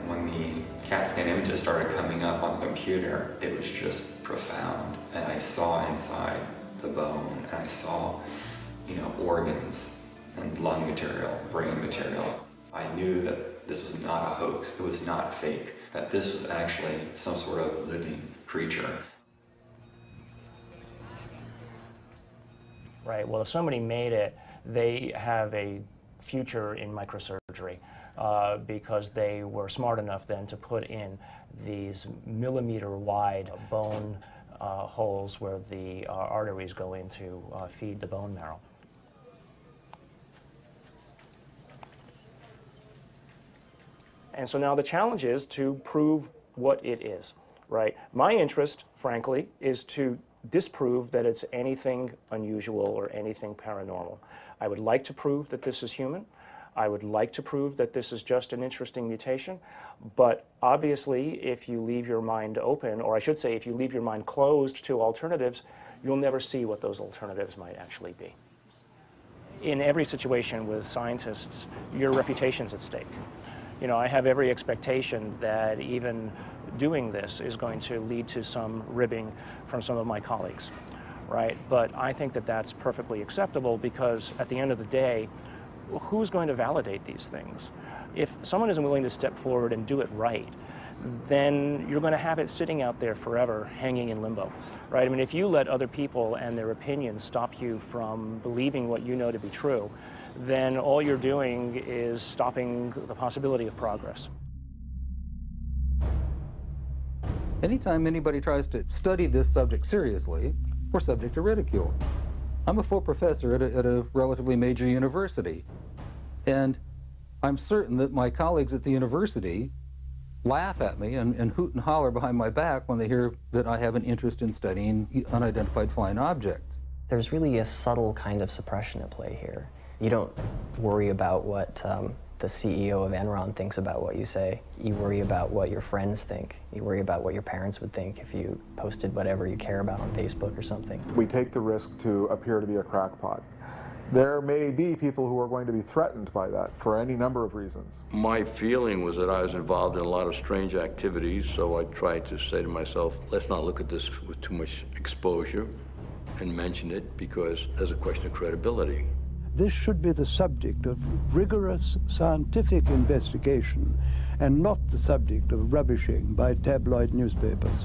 Speaker 9: When the CAT scan images started coming up on the computer, it was just profound. And I saw inside the bone, and I saw, organs and lung material, brain material. I knew that this was not a hoax, it was not fake, that this was actually some sort of living creature.
Speaker 14: Right, well, if somebody made it, they have a future in microsurgery because they were smart enough then to put in these millimeter-wide bone holes where the arteries go in to feed the bone marrow. And so now the challenge is to prove what it is, right? My interest, frankly, is to disprove that it's anything unusual or anything paranormal. I would like to prove that this is human. I would like to prove that this is just an interesting mutation, but obviously if you leave your mind open, or I should say if you leave your mind closed to alternatives, you'll never see what those alternatives might actually be. In every situation with scientists, your reputation's at stake. I have every expectation that even doing this is going to lead to some ribbing from some of my colleagues, right? But I think that that's perfectly acceptable because at the end of the day, who's going to validate these things? If someone isn't willing to step forward and do it right, then you're going to have it sitting out there forever, hanging in limbo, right? I mean, if you let other people and their opinions stop you from believing what you know to be true, then all you're doing is stopping the possibility of progress.
Speaker 15: Anytime anybody tries to study this subject seriously, we're subject to ridicule. I'm a full professor at a relatively major university, and I'm certain that my colleagues at the university laugh at me and hoot and holler behind my back when they hear that I have an interest in studying unidentified flying objects.
Speaker 23: There's really a subtle kind of suppression at play here. You don't worry about what the CEO of Enron thinks about what you say. You worry about what your friends think. You worry about what your parents would think if you posted whatever you care about on Facebook or something.
Speaker 28: We take the risk to appear to be a crackpot. There may be people who are going to be threatened by that for any number of reasons.
Speaker 13: My feeling was that I was involved in a lot of strange activities, so I tried to say to myself, let's not look at this with too much exposure and mention it because there's a question of credibility.
Speaker 29: This should be the subject of rigorous scientific investigation and not the subject of rubbishing by tabloid newspapers.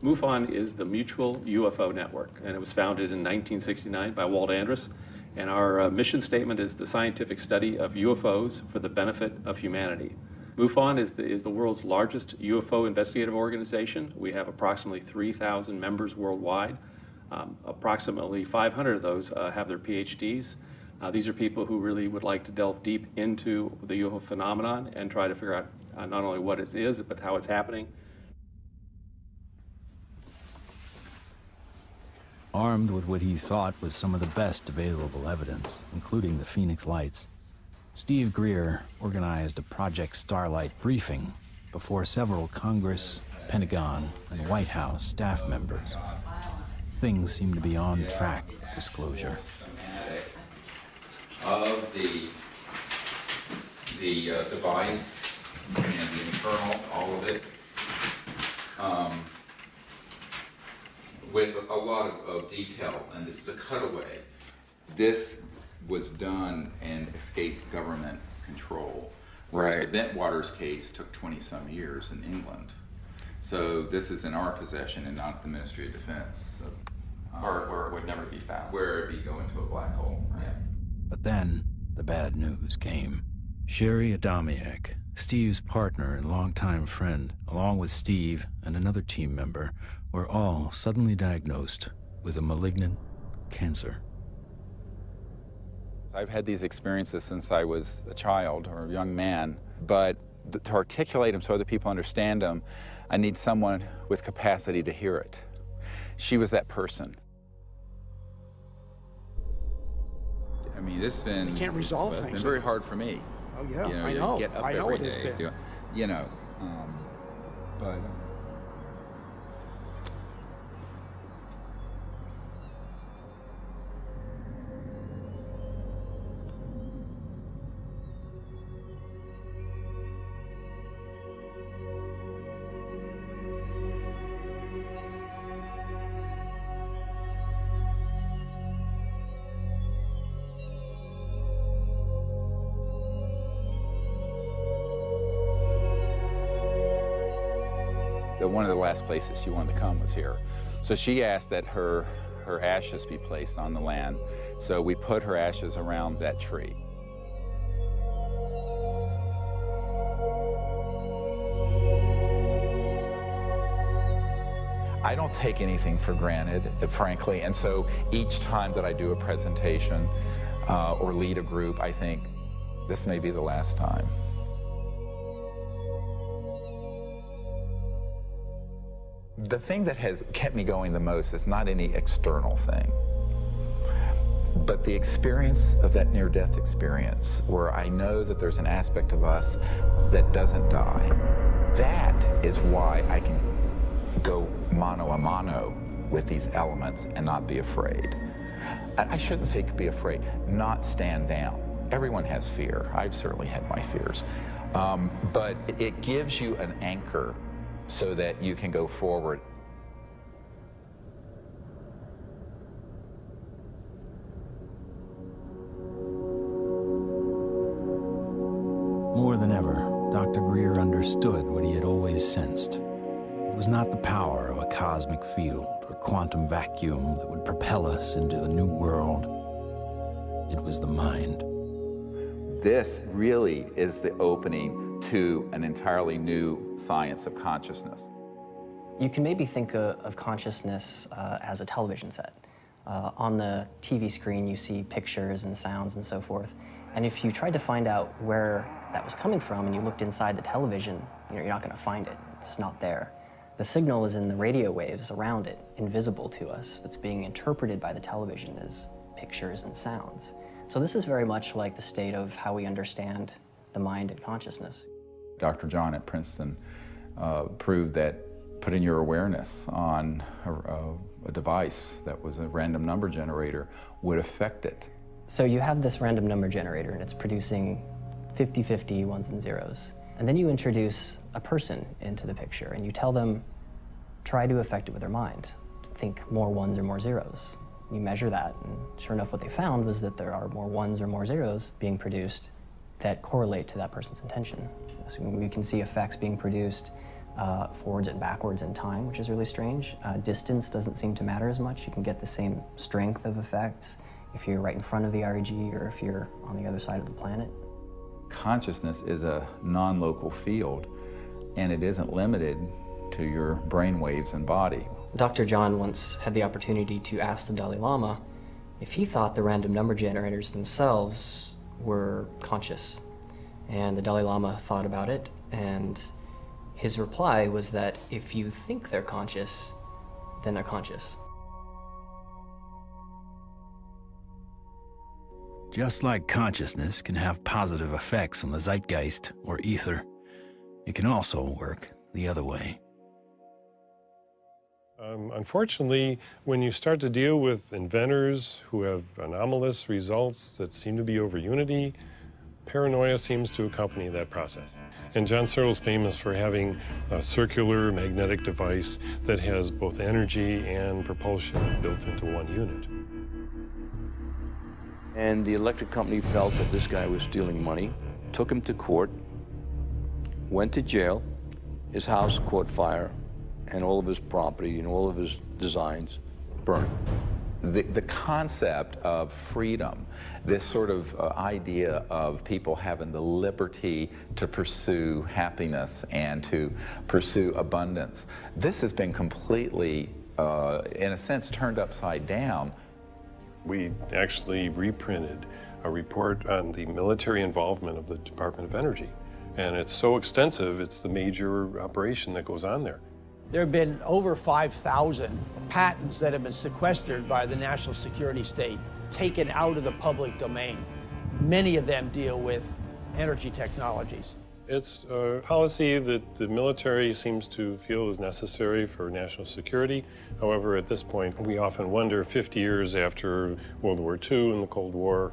Speaker 30: MUFON is the Mutual UFO Network, and it was founded in 1969 by Walt Andrus. And our mission statement is the scientific study of UFOs for the benefit of humanity. MUFON is the world's largest UFO investigative organization. We have approximately 3,000 members worldwide. Approximately 500 of those have their PhDs. These are people who really would like to delve deep into the UFO phenomenon and try to figure out not only what it is, but how it's happening.
Speaker 1: Armed with what he thought was some of the best available evidence, including the Phoenix Lights, Greer organized a Project Starlight briefing before several Congress Pentagon, and White House staff members. Things seem to be on track for disclosure.
Speaker 2: Of the device and the internal, all of it, with a lot of detail, and this is a cutaway. This was done and escaped government control, whereas the Bentwaters case took 20-some years in England. So this is in our possession and not the Ministry of Defense. So,
Speaker 9: where it would never be found.
Speaker 2: Where it'd be going to a black hole, right?
Speaker 1: But then, the bad news came. Sherry Adamiak, Steve's partner and longtime friend, along with Steve and another team member, were all suddenly diagnosed with a malignant cancer.
Speaker 4: I've had these experiences since I was a child or a young man, but to articulate them so other people understand them, I need someone with capacity to hear it. She was that person. I mean, it's been,
Speaker 6: you can't resolve
Speaker 4: it's
Speaker 6: things.
Speaker 4: been very hard for me.
Speaker 6: Oh yeah,
Speaker 4: you know,
Speaker 6: I know.
Speaker 4: You get up
Speaker 6: I know
Speaker 4: every
Speaker 6: it has
Speaker 4: day,
Speaker 6: been.
Speaker 4: you know, but. One of the last places she wanted to come was here. So she asked that her ashes be placed on the land. So we put her ashes around that tree. I don't take anything for granted, frankly, and so each time that I do a presentation or lead a group, I think, this may be the last time. The thing that has kept me going the most is not any external thing, but the experience of that near-death experience where I know that there's an aspect of us that doesn't die. That is why I can go mano a mano with these elements and not be afraid. I shouldn't say be afraid, not stand down. Everyone has fear. I've certainly had my fears. But it gives you an anchor so that you can go forward.
Speaker 1: More than ever, Dr. Greer understood what he had always sensed. It was not the power of a cosmic field or quantum vacuum that would propel us into a new world. It was the mind.
Speaker 4: This really is the opening to an entirely new science of consciousness.
Speaker 23: You can maybe think of consciousness as a television set. On the TV screen, you see pictures and sounds and so forth. And if you tried to find out where that was coming from and you looked inside the television, you're not going to find it. It's not there. The signal is in the radio waves around it, invisible to us, that's being interpreted by the television as pictures and sounds. So this is very much like the state of how we understand the mind and consciousness.
Speaker 4: Dr. John at Princeton proved that putting your awareness on a device that was a random number generator would affect it.
Speaker 23: So you have this random number generator and it's producing 50-50 ones and zeros. And then you introduce a person into the picture and you tell them, try to affect it with their mind. Think more ones or more zeros. You measure that, and sure enough what they found was that there are more ones or more zeros being produced that correlate to that person's intention. So we can see effects being produced forwards and backwards in time, which is really strange. Distance doesn't seem to matter as much. You can get the same strength of effects if you're right in front of the REG or if you're on the other side of the planet.
Speaker 4: Consciousness is a non-local field, and it isn't limited to your brain waves and body.
Speaker 23: Dr. John once had the opportunity to ask the Dalai Lama if he thought the random number generators themselves were conscious. And the Dalai Lama thought about it, and his reply was that if you think they're conscious, then they're conscious.
Speaker 1: Just like consciousness can have positive effects on the zeitgeist or ether, it can also work the other way.
Speaker 6: Unfortunately, when you start to deal with inventors who have anomalous results that seem to be over unity, paranoia seems to accompany that process. And John Searle's famous for having a circular magnetic device that has both energy and propulsion built into one unit.
Speaker 7: And the electric company felt that this guy was stealing money, took him to court, went to jail, his house caught fire, and all of his property and all of his designs burned.
Speaker 4: The concept of freedom, this sort of idea of people having the liberty to pursue happiness and to pursue abundance, this has been completely, in a sense, turned upside down.
Speaker 6: We actually reprinted a report on the military involvement of the Department of Energy. And it's so extensive, it's the major operation that goes on there.
Speaker 10: There have been over 5,000 patents that have been sequestered by the national security state, taken out of the public domain. Many of them deal with energy technologies.
Speaker 6: It's a policy that the military seems to feel is necessary for national security. However, at this point, we often wonder, 50 years after World War II and the Cold War,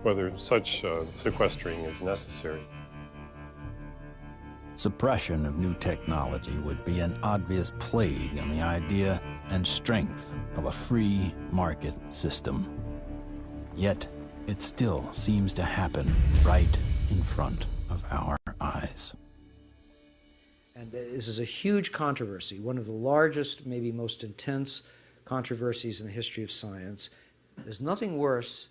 Speaker 6: whether such sequestering is necessary.
Speaker 1: Suppression of new technology would be an obvious plague on the idea and strength of a free market system. Yet, it still seems to happen right in front of our eyes.
Speaker 12: And this is a huge controversy, one of the largest, maybe most intense controversies in the history of science. There's nothing worse,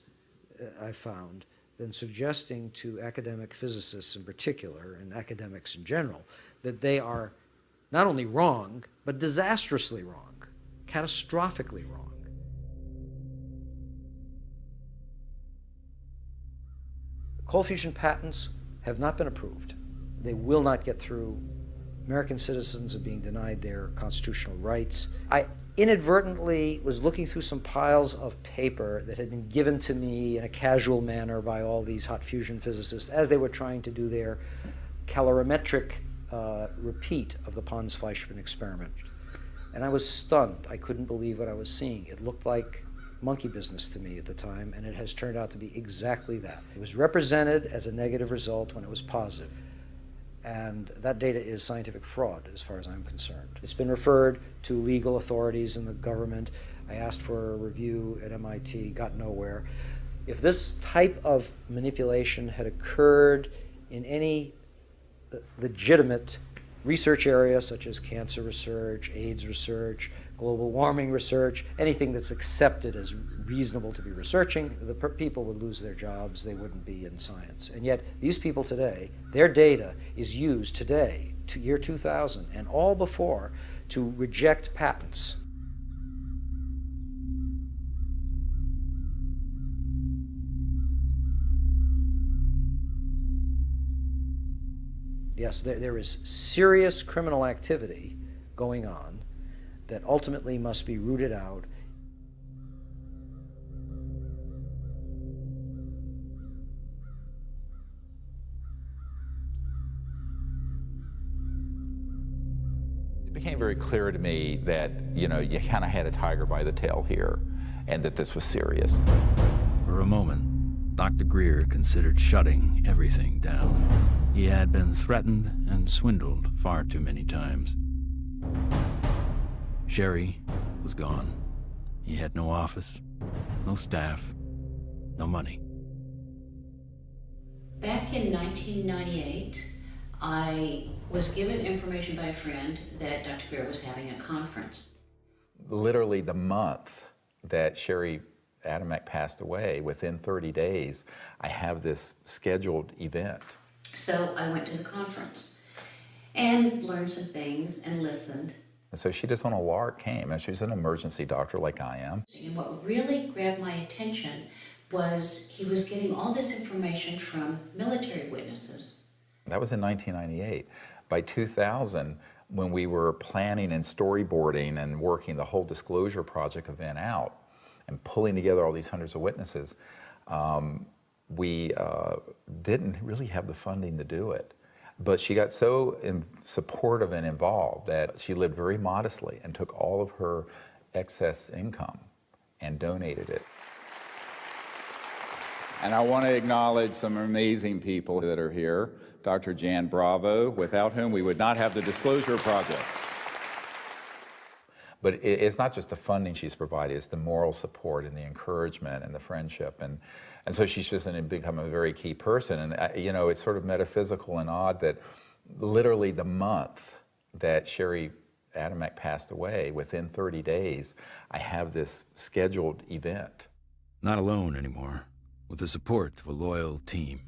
Speaker 12: I found, than suggesting to academic physicists in particular, and academics in general, that they are not only wrong, but disastrously wrong, catastrophically wrong. Cold fusion patents have not been approved. They will not get through. American citizens are being denied their constitutional rights. I inadvertently was looking through some piles of paper that had been given to me in a casual manner by all these hot fusion physicists as they were trying to do their calorimetric repeat of the Pons-Fleischmann experiment. And I was stunned. I couldn't believe what I was seeing. It looked like monkey business to me at the time, and it has turned out to be exactly that. It was represented as a negative result when it was positive. And that data is scientific fraud, as far as I'm concerned. It's been referred to legal authorities in the government. I asked for a review at MIT, got nowhere. If this type of manipulation had occurred in any legitimate research area, such as cancer research, AIDS research, global warming research, anything that's accepted as reasonable to be researching, the people would lose their jobs, they wouldn't be in science. And yet, these people today, their data is used today, to year 2000, and all before, to reject patents. Yes, there is serious criminal activity going on that ultimately must be rooted out.
Speaker 4: It became very clear to me that, you know, you kind of had a tiger by the tail here, and that this was serious.
Speaker 1: For a moment, Dr. Greer considered shutting everything down. He had been threatened and swindled far too many times. Sherry was gone. He had no office, no staff, no money.
Speaker 5: Back in 1998, I was given information by a friend that Dr. Greer was having a conference.
Speaker 4: Literally the month that Sherry Adamek passed away, within 30 days, I have this scheduled event.
Speaker 5: So I went to the conference and learned some things and listened.
Speaker 4: And so she just on a lark came, and she's an emergency doctor like I am.
Speaker 5: And what really grabbed my attention was he was getting all this information from military witnesses.
Speaker 4: That was in 1998. By 2000, when we were planning and storyboarding and working the whole disclosure project event out and pulling together all these hundreds of witnesses, we didn't really have the funding to do it. But she got so supportive and involved that she lived very modestly and took all of her excess income and donated it. And I want to acknowledge some amazing people that are here. Dr. Jan Bravo, without whom we would not have the Disclosure Project. But it's not just the funding she's provided, it's the moral support and the encouragement and the friendship. And so she's just become a very key person. And, you know, it's sort of metaphysical and odd that literally the month that Sherry Adamek passed away, within 30 days, I have this scheduled event.
Speaker 1: Not alone anymore. With the support of a loyal team,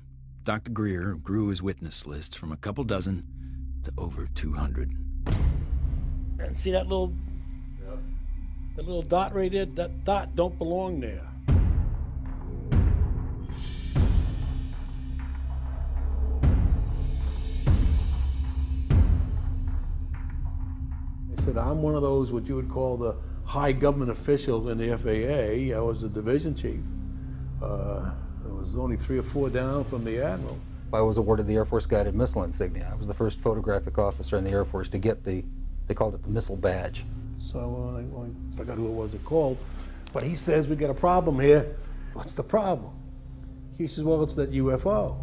Speaker 1: Dr. Greer grew his witness list from a couple dozen to over 200.
Speaker 8: And see that little dot right there? That dot don't belong there. I said, I'm one of those, what you would call the high government officials in the FAA. I was the division chief. There was only 3 or 4 down from the admiral.
Speaker 15: I was awarded the Air Force Guided Missile Insignia. I was the first photographic officer in the Air Force to get they called it the missile badge.
Speaker 8: So I forgot who it was that called, but he says, we got a problem here. What's the problem? He says, well, it's that UFO.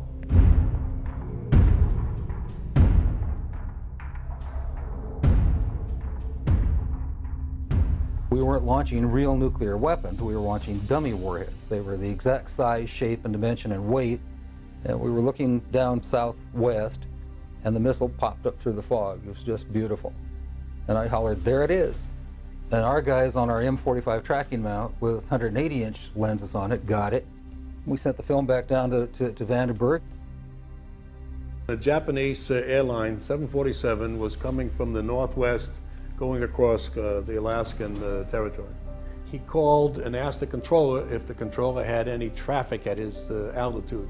Speaker 15: We weren't launching real nuclear weapons, we were launching dummy warheads. They were the exact size, shape, and dimension and weight. And we were looking down southwest, and the missile popped up through the fog. It was just beautiful. And I hollered, there it is. And our guys on our M45 tracking mount with 180-inch lenses on it got it. We sent the film back down to Vandenberg.
Speaker 8: The Japanese airline, 747, was coming from the northwest, going across the Alaskan territory. He called and asked the controller if the controller had any traffic at his altitude.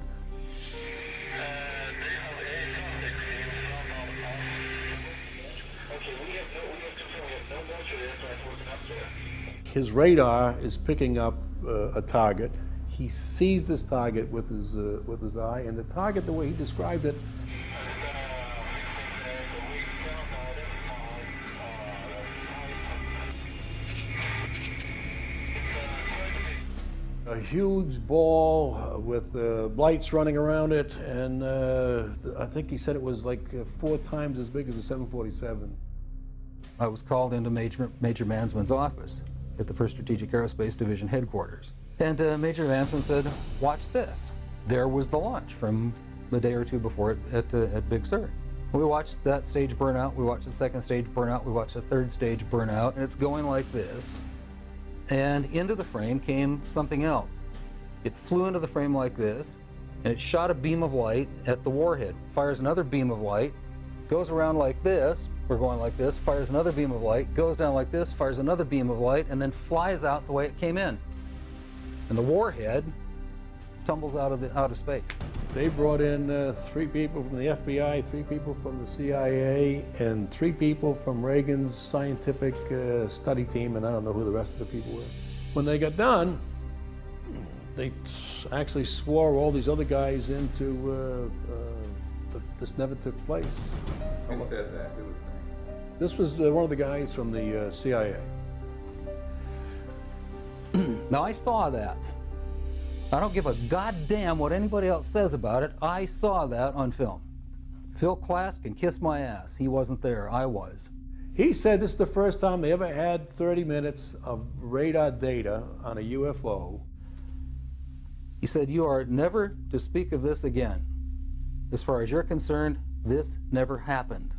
Speaker 8: His radar is picking up a target. He sees this target with his eye, and the target, the way he described it, a huge ball with lights running around it, and I think he said it was like 4 times as big as a 747.
Speaker 15: I was called into Major Mansman's office at the 1st Strategic Aerospace Division headquarters. And Major Mansman said, watch this. There was the launch from a day or 2 before it at Big Sur. We watched that stage burn out, we watched the 2nd stage burn out, we watched the 3rd stage burn out, and it's going like this. And into the frame came something else. It flew into the frame like this, and it shot a beam of light at the warhead, fires another beam of light, goes around like this, we're going like this, fires another beam of light, goes down like this, fires another beam of light, and then flies out the way it came in. And the warhead tumbles out of space.
Speaker 8: They brought in 3 people from the FBI, 3 people from the CIA, and 3 people from Reagan's scientific study team, and I don't know who the rest of the people were. When they got done, they actually swore all these other guys into that this never took place.
Speaker 2: Who said that? Who was saying?
Speaker 8: This was one of the guys from the CIA.
Speaker 15: Now, I saw that. I don't give a goddamn what anybody else says about it. I saw that on film. Phil Klass can kiss my ass. He wasn't there. I was.
Speaker 8: He said this is the first time they ever had 30 minutes of radar data on a UFO.
Speaker 15: He said, you are never to speak of this again. As far as you're concerned, this never happened.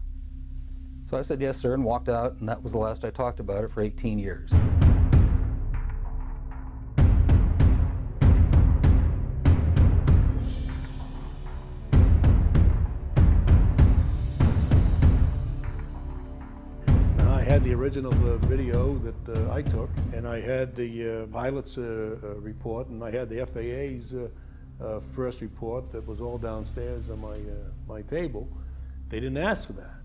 Speaker 15: So I said, yes, sir, and walked out, and that was the last I talked about it for 18 years.
Speaker 8: I had the original video that I took, and I had the pilot's report, and I had the FAA's first report that was all downstairs on my table. They didn't ask for that,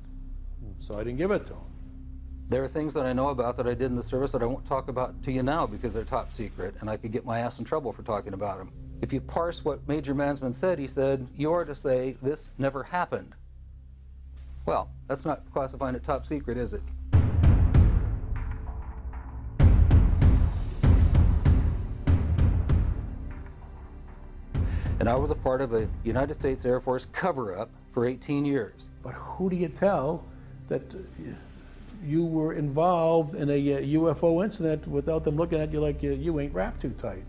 Speaker 8: so I didn't give it to them.
Speaker 15: There are things that I know about that I did in the service that I won't talk about to you now because they're top secret, and I could get my ass in trouble for talking about them. If you parse what Major Mansman said, he said, you are to say, this never happened. Well, that's not classifying it top secret, is it? And I was a part of a United States Air Force cover-up for 18 years.
Speaker 8: But who do you tell that you were involved in a UFO incident without them looking at you like you ain't wrapped too tight?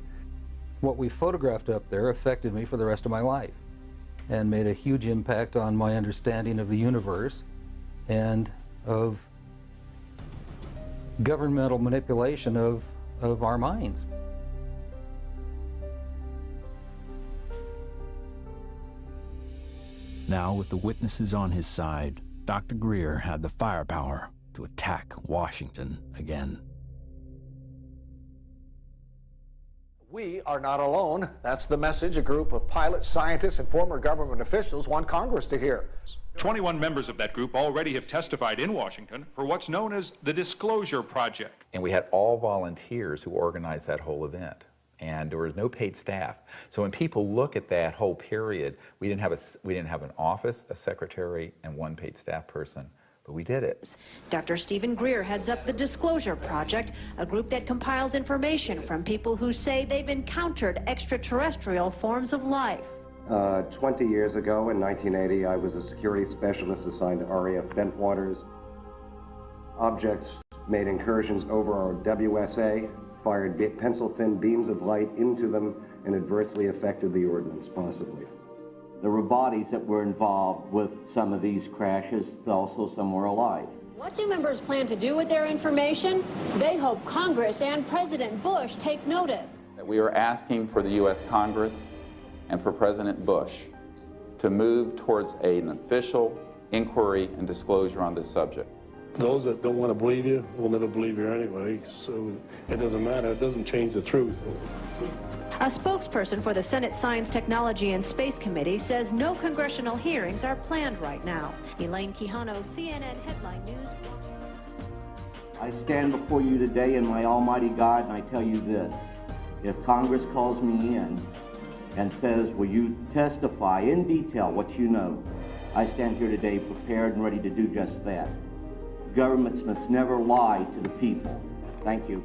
Speaker 15: What we photographed up there affected me for the rest of my life and made a huge impact on my understanding of the universe and of governmental manipulation of our minds.
Speaker 1: Now, with the witnesses on his side, Dr. Greer had the firepower to attack Washington again.
Speaker 16: We are not alone. That's the message a group of pilots, scientists, and former government officials want Congress to hear.
Speaker 17: 21 members of that group already have testified in Washington for what's known as the Disclosure Project.
Speaker 2: And we had all volunteers who organized that whole event. And there was no paid staff. So when people look at that whole period, we didn't have an office, a secretary, and one paid staff person. But we did it.
Speaker 18: Dr. Stephen Greer heads up the Disclosure Project, a group that compiles information from people who say they've encountered extraterrestrial forms of life.
Speaker 19: 20 years ago, in 1980, I was a security specialist assigned to RAF Bentwaters. Objects made incursions over our WSA, fired pencil-thin beams of light into them, and adversely affected the ordnance, possibly.
Speaker 20: There were bodies that were involved with some of these crashes, also some were alive.
Speaker 18: What do members plan to do with their information? They hope Congress and President Bush take notice.
Speaker 2: We are asking for the U.S. Congress and for President Bush to move towards an official inquiry and disclosure on this subject.
Speaker 8: Those that don't want to believe you will never believe you anyway, so it doesn't matter. It doesn't change the truth.
Speaker 18: A spokesperson for the Senate Science, Technology, and Space Committee says no congressional hearings are planned right now. Elaine Quijano, CNN Headline News.
Speaker 20: I stand before you today in my almighty God, and I tell you this. If Congress calls me in and says, will you testify in detail what you know, I stand here today prepared and ready to do just that. Governments must never lie to the people. Thank you.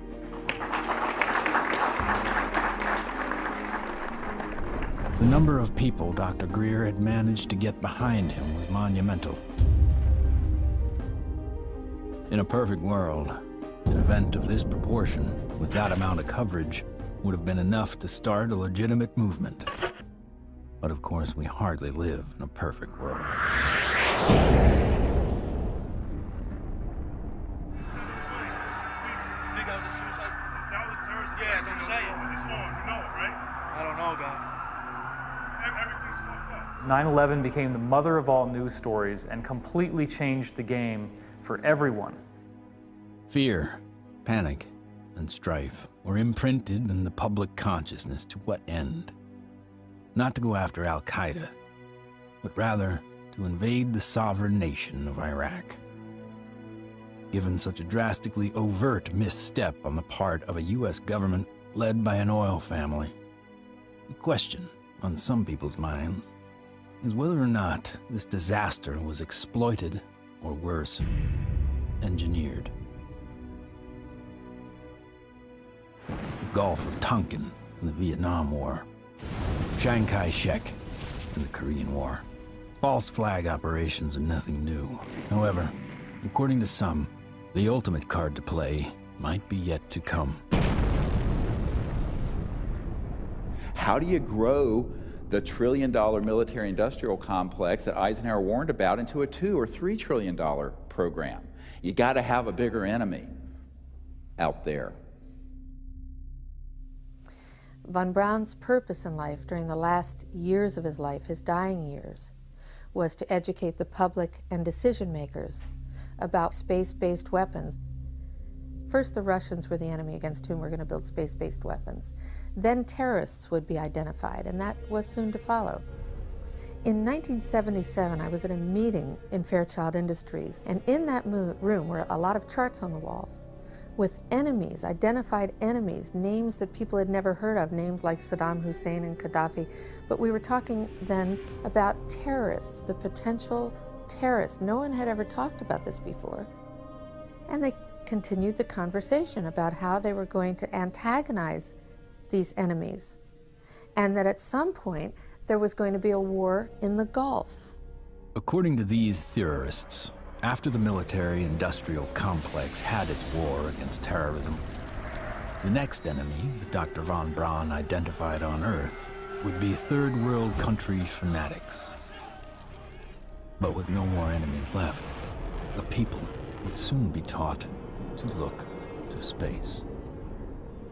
Speaker 1: The number of people Dr. Greer had managed to get behind him was monumental. In a perfect world, an event of this proportion, with that amount of coverage, would have been enough to start a legitimate movement. But of course, we hardly live in a perfect world.
Speaker 21: Yeah, don't say it. It's on, you know it, right? I don't know, guy. Everything's fucked up.
Speaker 22: 9/11 became the mother of all news stories and completely changed the game for everyone.
Speaker 1: Fear, panic, and strife were imprinted in the public consciousness. To what end? Not to go after Al-Qaeda, but rather to invade the sovereign nation of Iraq. Given such a drastically overt misstep on the part of a U.S. government led by an oil family, the question on some people's minds is whether or not this disaster was exploited, or worse, engineered. The Gulf of Tonkin in the Vietnam War, Chiang Kai-shek in the Korean War. False flag operations are nothing new. However, according to some, the ultimate card to play might be yet to come.
Speaker 2: How do you grow the trillion-dollar military-industrial complex that Eisenhower warned about into a $2 or $3 trillion program? You got to have a bigger enemy out there.
Speaker 21: Von Braun's purpose in life during the last years of his life, his dying years, was to educate the public and decision makers about space-based weapons. First, the Russians were the enemy against whom we're going to build space-based weapons. Then terrorists would be identified, and that was soon to follow. In 1977, I was at a meeting in Fairchild Industries, and in that room were a lot of charts on the walls with enemies, identified enemies, names that people had never heard of, names like Saddam Hussein and Gaddafi. But we were talking then about terrorists, the potential terrorists. No one had ever talked about this before. And they continued the conversation about how they were going to antagonize these enemies, and that at some point there was going to be a war in the Gulf.
Speaker 1: According to these theorists, after the military-industrial complex had its war against terrorism, the next enemy that Dr. von Braun identified on Earth would be third world country fanatics. But with no more enemies left, the people would soon be taught to look to space.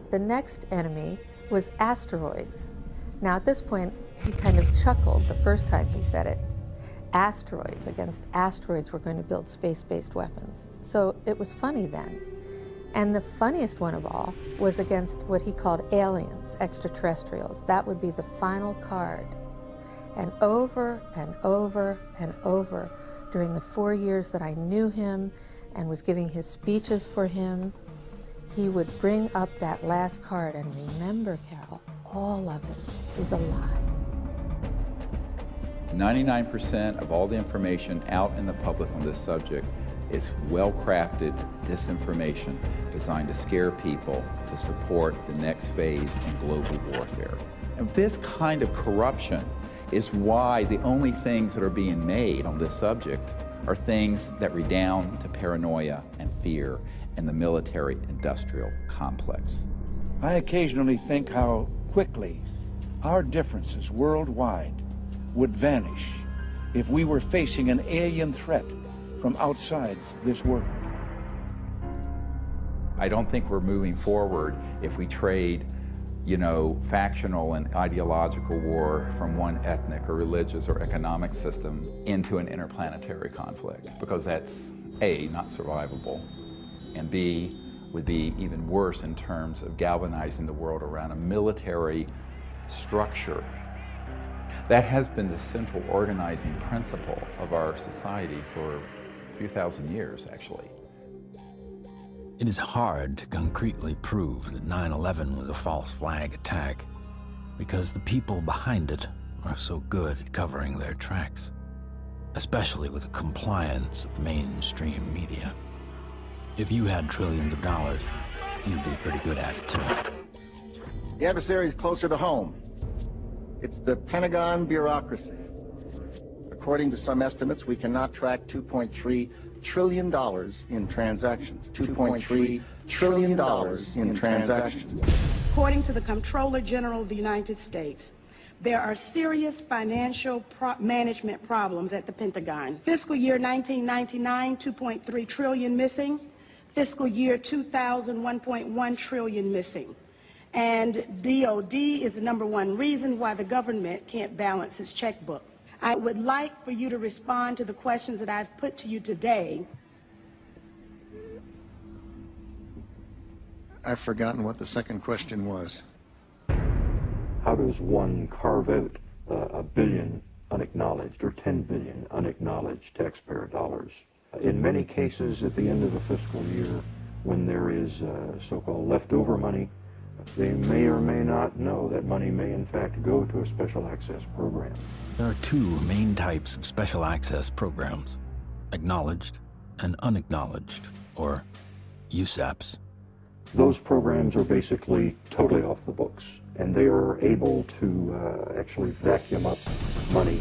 Speaker 21: The next enemy was asteroids. Now at this point, he kind of chuckled the first time he said it. Asteroids, against asteroids, we're going to build space-based weapons. So it was funny then. And the funniest one of all was against what he called aliens, extraterrestrials. That would be the final card. And over and over and over, during the 4 years that I knew him and was giving his speeches for him, he would bring up that last card. And remember, Carol, all of it is a lie.
Speaker 2: 99% of all the information out in the public on this subject is well-crafted disinformation designed to scare people to support the next phase in global warfare. And this kind of corruption is why the only things that are being made on this subject are things that redound to paranoia and fear in the military-industrial complex.
Speaker 3: I occasionally think how quickly our differences worldwide would vanish if we were facing an alien threat from outside this world.
Speaker 2: I don't think we're moving forward if we trade, factional and ideological war from one ethnic or religious or economic system into an interplanetary conflict, because that's A, not survivable, and B, would be even worse in terms of galvanizing the world around a military structure. That has been the central organizing principle of our society for a few thousand years, actually.
Speaker 1: It is hard to concretely prove that 9/11 was a false flag attack because the people behind it are so good at covering their tracks, especially with the compliance of mainstream media. If you had trillions of dollars, you'd be pretty good at it too.
Speaker 11: The adversary is closer to home. It's the Pentagon bureaucracy. According to some estimates, we cannot track $2.3 trillion in transactions. $2.3 trillion in transactions.
Speaker 13: According to the Comptroller General of the United States, there are serious financial management problems at the Pentagon. Fiscal year 1999, 2.3 trillion missing. Fiscal year 2000, 1.1 trillion missing. And DOD is the #1 reason why the government can't balance its checkbook. I would like for you to respond to the questions that I've put to you today.
Speaker 11: I've forgotten what the second question was.
Speaker 14: How does one carve out a billion unacknowledged or 10 billion unacknowledged taxpayer dollars? In many cases, at the end of the fiscal year, when there is so-called leftover money, they may or may not know that money may in fact go to a special access program.
Speaker 1: There are two main types of special access programs: acknowledged and unacknowledged, or USAPs.
Speaker 14: Those programs are basically totally off the books, and they are able to actually vacuum up money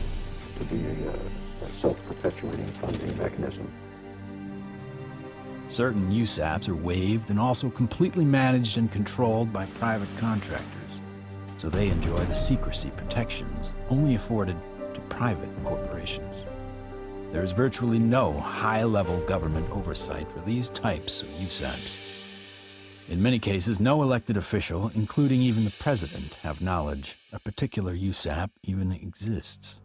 Speaker 14: to be a self-perpetuating funding mechanism.
Speaker 1: Certain USAPs are waived and also completely managed and controlled by private contractors, so they enjoy the secrecy protections only afforded to private corporations. There is virtually no high-level government oversight for these types of USAPs. In many cases, no elected official, including even the president, have knowledge a particular USAP even exists.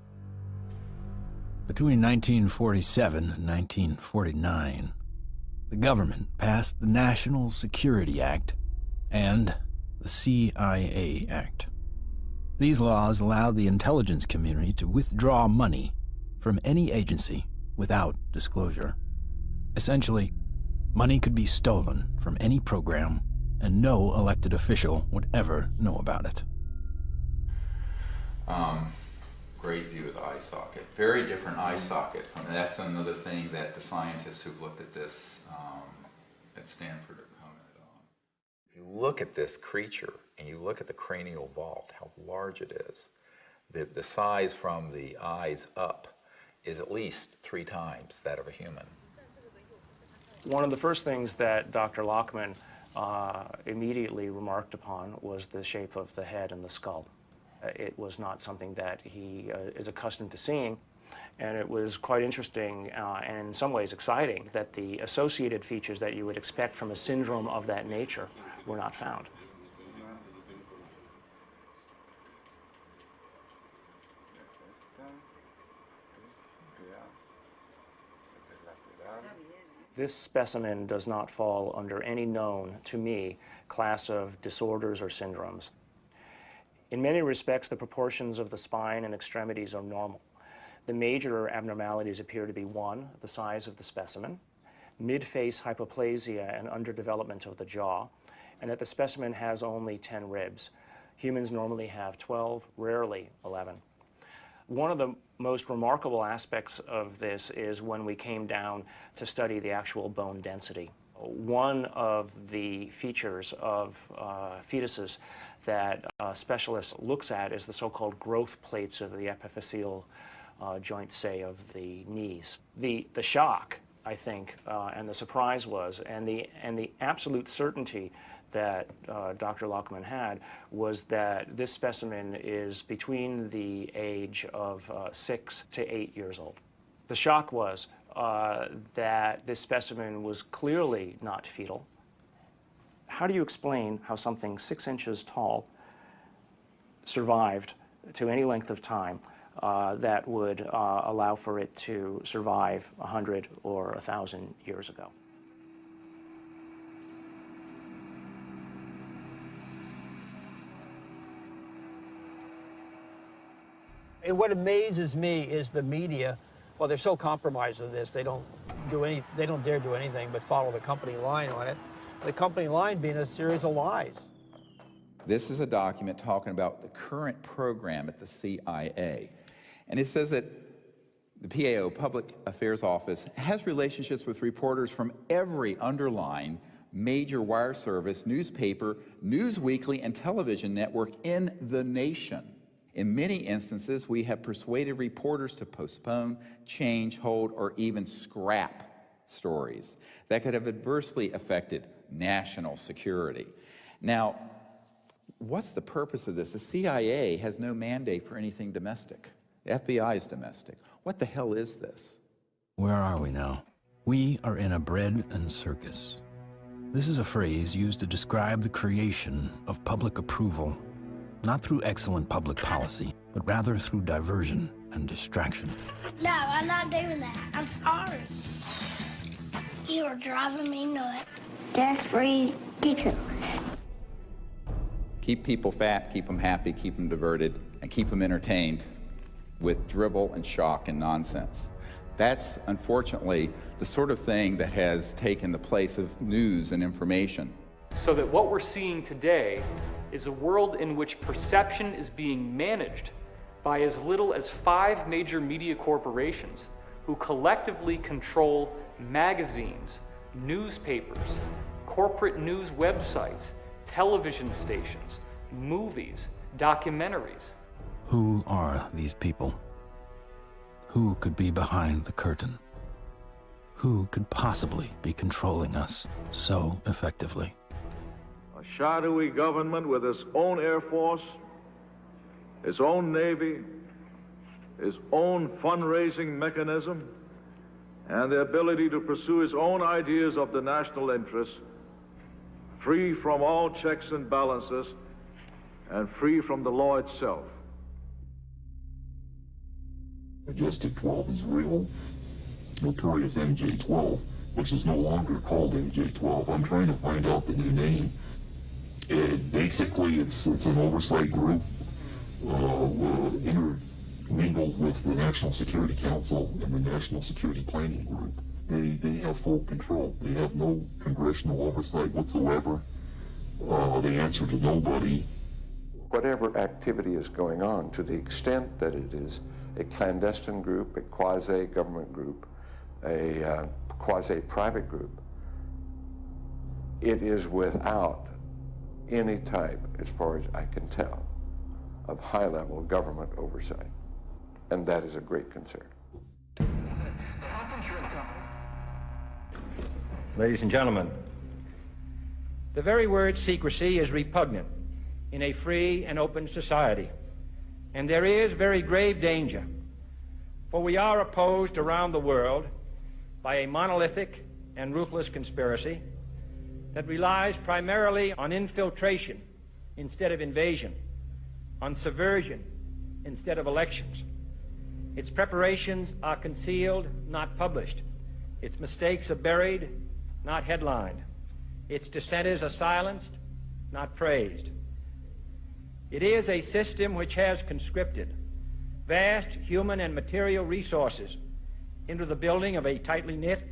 Speaker 1: Between 1947 and 1949, the government passed the National Security Act and the CIA Act. These laws allowed the intelligence community to withdraw money from any agency without disclosure. Essentially, money could be stolen from any program, and no elected official would ever know about it.
Speaker 2: Great view of the eye socket. Very different eye socket from, and that's another thing that the scientists who've looked at this at Stanford have commented on. If you look at this creature and you look at the cranial vault, how large it is, the size from the eyes up is at least 3 times that of a human.
Speaker 7: One of the first things that Dr. Lockman immediately remarked upon was the shape of the head and the skull. It was not something that he is accustomed to seeing, and it was quite interesting and in some ways exciting that the associated features that you would expect from a syndrome of that nature were not found. This specimen does not fall under any known, to me, class of disorders or syndromes. In many respects, the proportions of the spine and extremities are normal. The major abnormalities appear to be 1, the size of the specimen, mid-face hypoplasia and underdevelopment of the jaw, and that the specimen has only 10 ribs. Humans normally have 12, rarely 11. One of the most remarkable aspects of this is when we came down to study the actual bone density. One of the features of fetuses that specialists looks at is the so-called growth plates of the epiphyseal joint, say, of the knees. The shock, I think, and the surprise was, and the absolute certainty that Dr. Lockman had was that this specimen is between the age of 6 to 8 years old. The shock was that this specimen was clearly not fetal. How do you explain how something 6 inches tall survived to any length of time that would allow for it to survive 100 or 1,000 years ago?
Speaker 10: And what amazes me is the media. Well, they're so compromised with this, they don't dare do anything but follow the company line on it. The company line being a series of lies.
Speaker 2: This is a document talking about the current program at the CIA. And it says that the PAO, Public Affairs Office, has relationships with reporters from every underlying major wire service, newspaper, news weekly, and television network in the nation. In many instances, we have persuaded reporters to postpone, change, hold, or even scrap stories that could have adversely affected national security. Now, what's the purpose of this? The CIA has no mandate for anything domestic. The FBI is domestic. What the hell is this?
Speaker 1: Where are we now? We are in a bread and circus. This is a phrase used to describe the creation of public approval, not through excellent public policy, but rather through diversion and distraction.
Speaker 9: No, I'm not doing that. I'm sorry. You are driving me nuts. That's ridiculous.
Speaker 2: Keep people fat, keep them happy, keep them diverted, and keep them entertained with drivel and shock and nonsense. That's, unfortunately, the sort of thing that has taken the place of news and information.
Speaker 22: So that what we're seeing today is a world in which perception is being managed by as little as 5 major media corporations who collectively control magazines, newspapers, corporate news websites, television stations, movies, documentaries.
Speaker 1: Who are these people? Who could be behind the curtain? Who could possibly be controlling us so effectively?
Speaker 23: A shadowy government with its own Air Force, its own Navy, its own fundraising mechanism, and the ability to pursue its own ideas of the national interest, free from all checks and balances, and free from the law itself.
Speaker 24: Majestic 12 is real. Notorious MJ-12, which is no longer called MJ-12. I'm trying to find out the new name. Basically, it's an oversight group intermingled with the National Security Council and the National Security Planning Group. They have full control. They have no congressional oversight whatsoever. They answer to nobody.
Speaker 4: whatever activity is going on, to the extent that it is a clandestine group, a quasi-government group, a quasi-private group, it is without any type, as far as I can tell, of high-level government oversight. And that is a great concern.
Speaker 5: Ladies and gentlemen, the very word secrecy is repugnant in a free and open society, and there is very grave danger, for we are opposed around the world by a monolithic and ruthless conspiracy that relies primarily on infiltration instead of invasion, on subversion instead of elections. Its preparations are concealed, not published. Its mistakes are buried, not headlined. Its dissenters are silenced, not praised. It is a system which has conscripted vast human and material resources into the building of a tightly knit,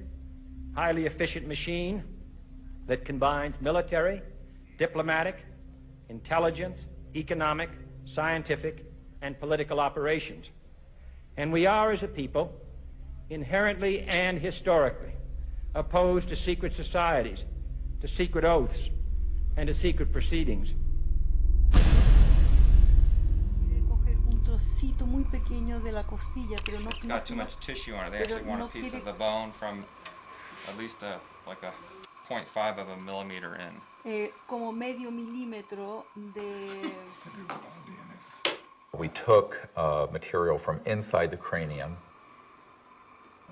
Speaker 5: highly efficient machine that combines military, diplomatic, intelligence, economic, scientific, and political operations. And we are, as a people, inherently and historically opposed to secret societies, to secret oaths, and to secret proceedings.
Speaker 6: It's got too much tissue on it. They actually want a piece of the bone from at least like a 0.5 of a millimeter in.
Speaker 12: Como medio milímetro de...
Speaker 2: We took material from inside the cranium,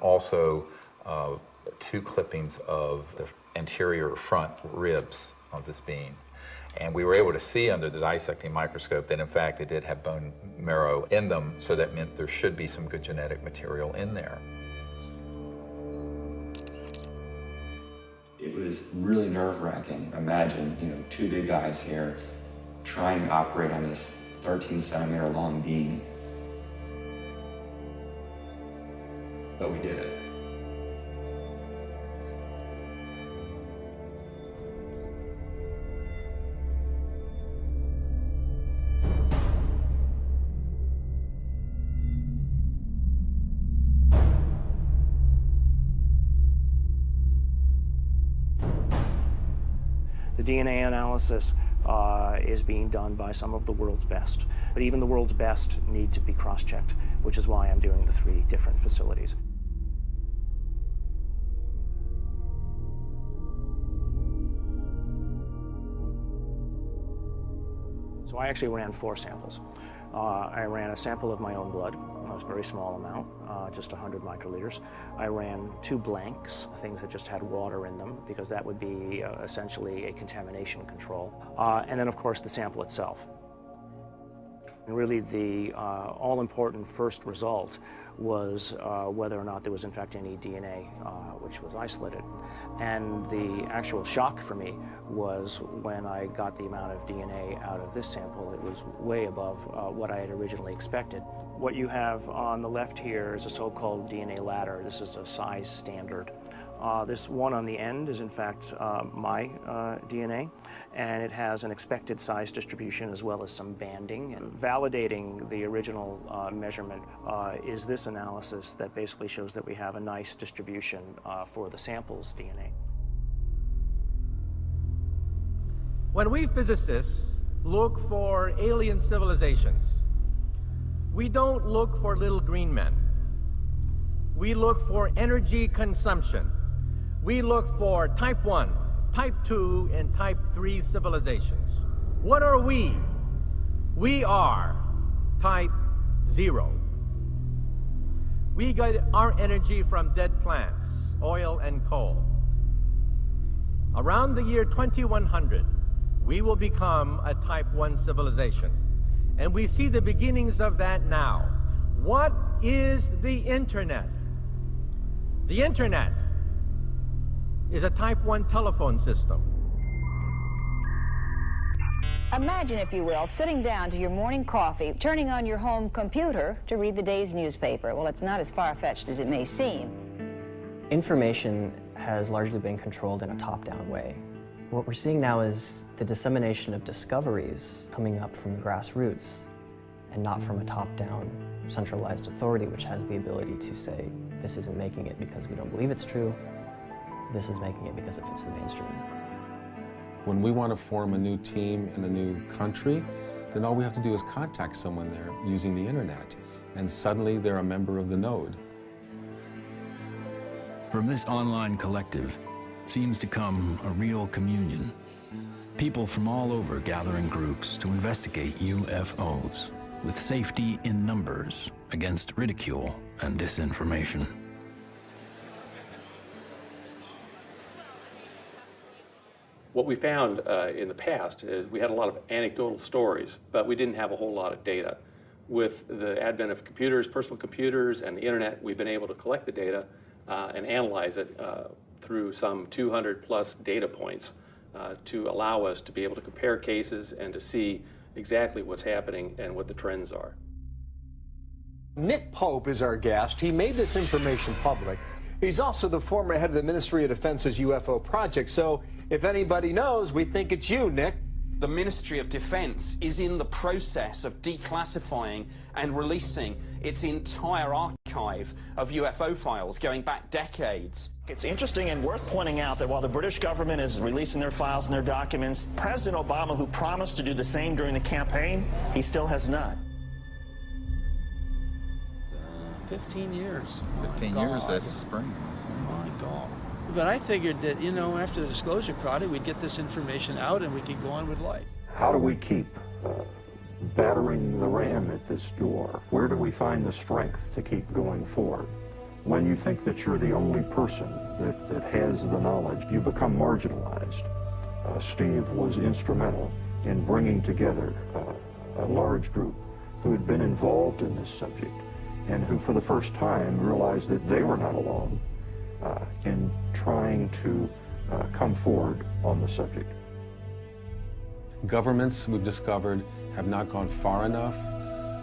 Speaker 2: also 2 clippings of the anterior front ribs of this being. And we were able to see under the dissecting microscope that in fact it did have bone marrow in them, so that meant there should be some good genetic material in there.
Speaker 25: It was really nerve-wracking. Imagine, 2 big guys here trying to operate on this 13-centimeter long beam. But we did it.
Speaker 7: The DNA analysis is being done by some of the world's best, but even the world's best need to be cross-checked, which is why I'm doing the 3 different facilities. So I actually ran 4 samples. I ran a sample of my own blood, a very small amount, just 100 microliters. I ran 2 blanks, things that just had water in them, because that would be essentially a contamination control. And then, of course, the sample itself. And really, the all-important first result was whether or not there was, in fact, any DNA which was isolated. And the actual shock for me was when I got the amount of DNA out of this sample. It was way above what I had originally expected. What you have on the left here is a so-called DNA ladder. This is a size standard. This one on the end is in fact my DNA, and it has an expected size distribution as well as some banding. And validating the original measurement is this analysis that basically shows that we have a nice distribution for the sample's DNA.
Speaker 26: When we physicists look for alien civilizations, we don't look for little green men. We look for energy consumption. We look for type 1, type 2, and type 3 civilizations. What are we? We are type 0. We get our energy from dead plants, oil and coal. Around the year 2100, we will become a type 1 civilization. And we see the beginnings of that now. What is the Internet? The Internet is a type 1 telephone system.
Speaker 27: Imagine, if you will, sitting down to your morning coffee, turning on your home computer to read the day's newspaper. Well, it's not as far-fetched as it may seem.
Speaker 28: Information has largely been controlled in a top-down way.
Speaker 8: What we're seeing now is the dissemination of discoveries coming up from the grassroots and not from a top-down centralized authority which has the ability to say, this isn't making it because we don't believe it's true, this is making it because it fits the mainstream.
Speaker 15: When we want to form a new team in a new country, then all we have to do is contact someone there using the internet, and suddenly they're a member of the node.
Speaker 1: From this online collective seems to come a real communion. People from all over gather in groups to investigate UFOs, with safety in numbers against ridicule and disinformation.
Speaker 16: What we found in the past is we had a lot of anecdotal stories, but we didn't have a whole lot of data. With the advent of computers, personal computers, and the internet, we've been able to collect the data and analyze it through some 200 plus data points to allow us to be able to compare cases and to see exactly what's happening and what the trends are.
Speaker 17: Nick Pope is our guest. He made this information public. He's also the former head of the Ministry of Defense's UFO project, so if anybody knows, we think it's you, Nick.
Speaker 18: The Ministry of Defense is in the process of declassifying and releasing its entire archive of UFO files going back decades.
Speaker 19: It's interesting and worth pointing out that while the British government is releasing their files and their documents, President Obama, who promised to do the same during the campaign, he still has not.
Speaker 20: 15 years.
Speaker 2: 15 years this spring.
Speaker 20: Oh my God. But I figured that, you know, after the disclosure project, we'd get this information out and we could go on with life.
Speaker 14: How do we keep battering the ram at this door? Where do we find the strength to keep going forward? When you think that you're the only person that has the knowledge, you become marginalized. Steve was instrumental in bringing together a large group who had been involved in this subject and who for the first time realized that they were not alone in trying to come forward on the subject.
Speaker 15: Governments, we've discovered, have not gone far enough,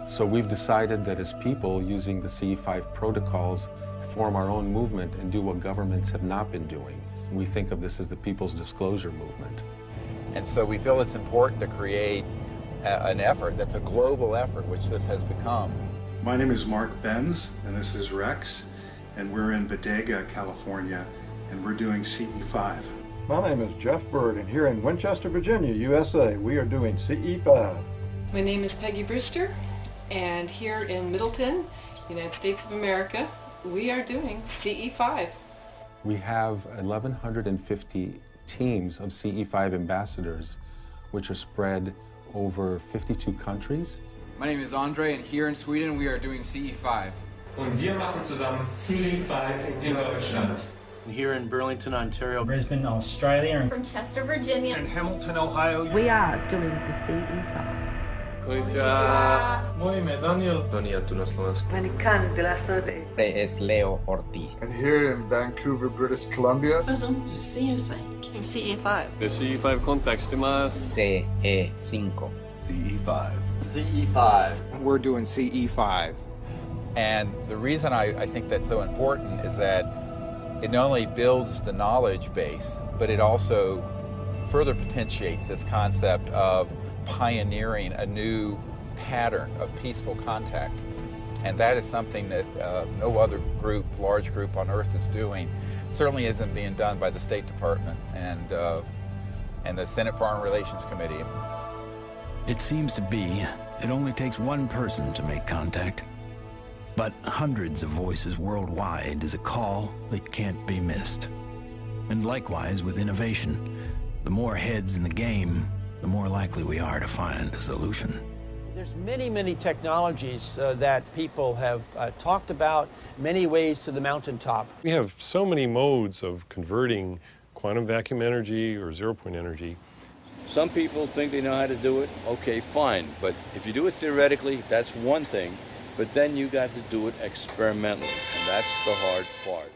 Speaker 15: so we've decided that as people, using the CE5 protocols, form our own movement and do what governments have not been doing. We think of this as the People's Disclosure Movement.
Speaker 2: And so we feel it's important to create an effort that's a global effort, which this has become.
Speaker 28: My name is Mark Benz, and this is Rex, and we're in Bodega, California, and we're doing CE5.
Speaker 29: My name is Jeff Bird, and here in Winchester, Virginia, USA, we are doing CE5.
Speaker 30: My name is Peggy Brewster, and here in Middleton, United States of America, we are doing CE5.
Speaker 15: We have 1,150 teams of CE5 ambassadors, which are spread over 52 countries.
Speaker 31: My name is Andre, and here in Sweden, we are doing CE5.
Speaker 32: Und wir machen zusammen CE5 in Deutschland.
Speaker 33: Here in Burlington, Ontario.
Speaker 34: Brisbane, Australia.
Speaker 35: From Chester, Virginia.
Speaker 32: In Hamilton, Ohio.
Speaker 34: We are doing the CE5.
Speaker 32: Konnichiwa. Moje ime Daniel.
Speaker 36: Daniel tu na Slovensku.
Speaker 34: American de la Sede.
Speaker 36: Es Leo Ortiz.
Speaker 37: And here in Vancouver, British Columbia.
Speaker 35: Present to CSA.
Speaker 34: CE5.
Speaker 32: The CE5 contacts más.
Speaker 36: CE5.
Speaker 37: CE5.
Speaker 32: CE5.
Speaker 2: We're doing CE5. And the reason I think that's so important is that it not only builds the knowledge base, but it also further potentiates this concept of pioneering a new pattern of peaceful contact. And that is something that no other group, large group on Earth is doing. Certainly isn't being done by the State Department and the Senate Foreign Relations Committee.
Speaker 1: It seems to be it only takes one person to make contact. But hundreds of voices worldwide is a call that can't be missed. And likewise with innovation, the more heads in the game, the more likely we are to find a solution.
Speaker 10: There's many technologies that people have talked about, many ways to the mountaintop.
Speaker 38: We have so many modes of converting quantum vacuum energy or zero-point energy.
Speaker 39: Some people think they know how to do it. Okay, fine. But if you do it theoretically, that's one thing. But then you got to do it experimentally, and that's the hard part.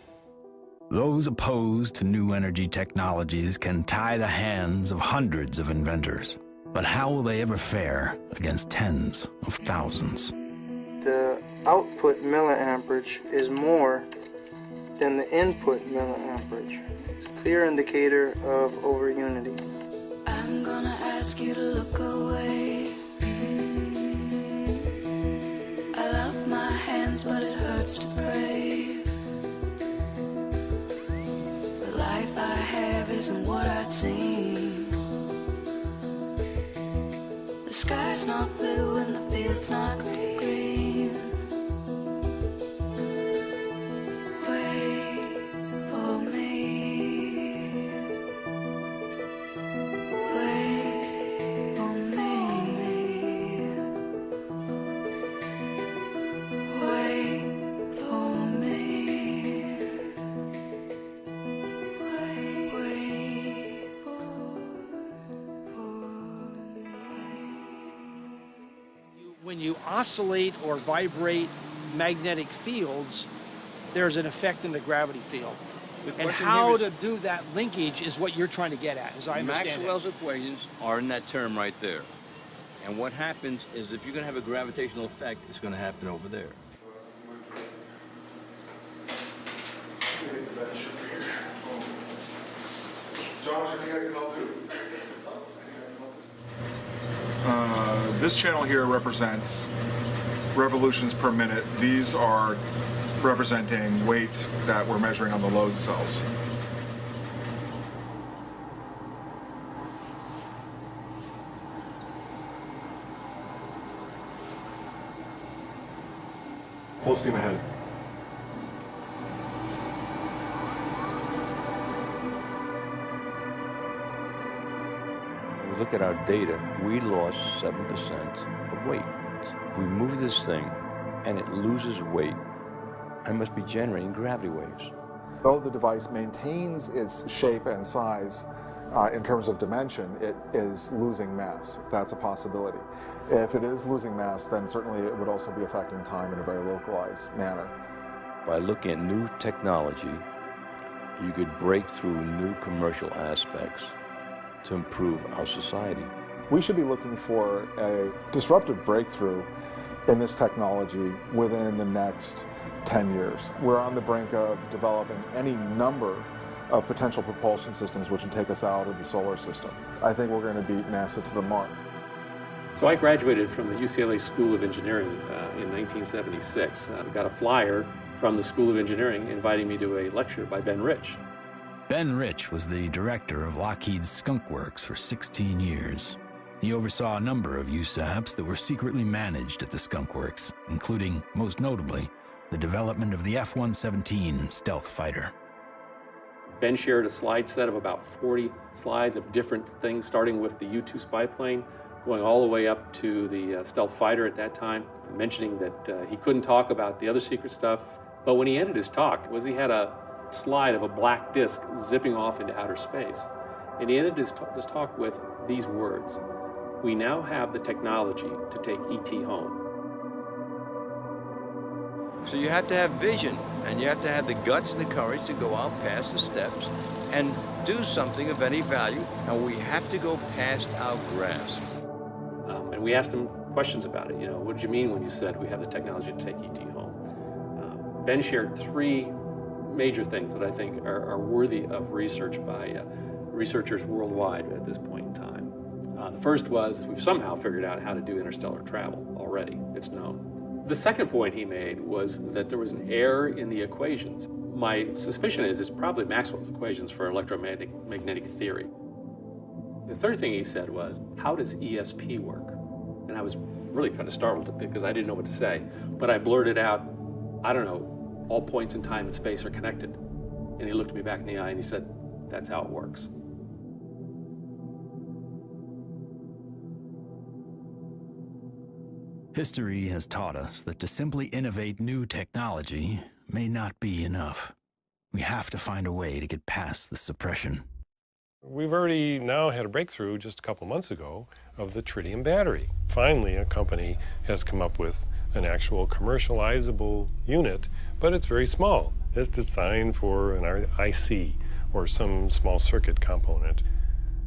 Speaker 1: Those opposed to new energy technologies can tie the hands of hundreds of inventors. But how will they ever fare against tens of thousands?
Speaker 40: The output milliamperage is more than the input milliamperage.
Speaker 3: It's a clear indicator of over-unity.
Speaker 4: I'm gonna ask you to look away. I love my hands, but it hurts to pray. The life I have isn't what I'd seen. The sky's not blue and the field's not green. Wait for me. Wait for me. Wait for me. Wait
Speaker 10: When you oscillate or vibrate magnetic fields, there's an effect in the gravity field. And how to do that linkage is what you're trying to get at, as I understand
Speaker 39: Maxwell's
Speaker 10: it.
Speaker 39: equations are in that term right there. And what happens is if you're going to have a gravitational effect, it's going to happen over there.
Speaker 5: Josh, I think I can help too. This channel here represents revolutions per minute. These are representing weight that we're measuring on the load cells. Full steam ahead.
Speaker 39: When we look at our data, we lost 7% of weight. If we move this thing and it loses weight, I must be generating gravity waves.
Speaker 5: Though the device maintains its shape and size in terms of dimension, it is losing mass. That's a possibility. If it is losing mass, then certainly it would also be affecting time in a very localized manner.
Speaker 39: By looking at new technology, you could break through new commercial aspects to improve our society.
Speaker 5: We should be looking for a disruptive breakthrough in this technology within the next 10 years. We're on the brink of developing any number of potential propulsion systems which would take us out of the solar system. I think we're going to beat NASA to the mark.
Speaker 6: So I graduated from the UCLA School of Engineering in 1976. I got a flyer from the School of Engineering inviting me to a lecture by Ben Rich.
Speaker 1: Ben Rich was the director of Lockheed's Skunk Works for 16 years. He oversaw a number of USAPs that were secretly managed at the Skunk Works, including, most notably, the development of the F-117 stealth fighter.
Speaker 6: Ben shared a slide set of about 40 slides of different things, starting with the U-2 spy plane, going all the way up to the stealth fighter at that time, mentioning that he couldn't talk about the other secret stuff. But when he ended his talk, he had a slide of a black disc zipping off into outer space. And he ended his talk with these words: "We now have the technology to take ET home."
Speaker 39: So you have to have vision, and you have to have the guts and the courage to go out past the steps and do something of any value, and we have to go past our grasp.
Speaker 6: And we asked him questions about it. What did you mean when you said we have the technology to take ET home? Ben shared three major things that I think are worthy of research by researchers worldwide at this point in time. The first was we've somehow figured out how to do interstellar travel already. It's known. The second point he made was that there was an error in the equations. My suspicion is it's probably Maxwell's equations for electromagnetic theory. The third thing he said was, how does ESP work? And I was really kind of startled because I didn't know what to say. But I blurted out, I don't know, all points in time and space are connected. And he looked me back in the eye and he said, that's how it works.
Speaker 1: History has taught us that to simply innovate new technology may not be enough. We have to find a way to get past the suppression.
Speaker 38: We've already now had a breakthrough just a couple months ago of the tritium battery. Finally, a company has come up with an actual commercializable unit, but it's very small. It's designed for an IC or some small circuit component.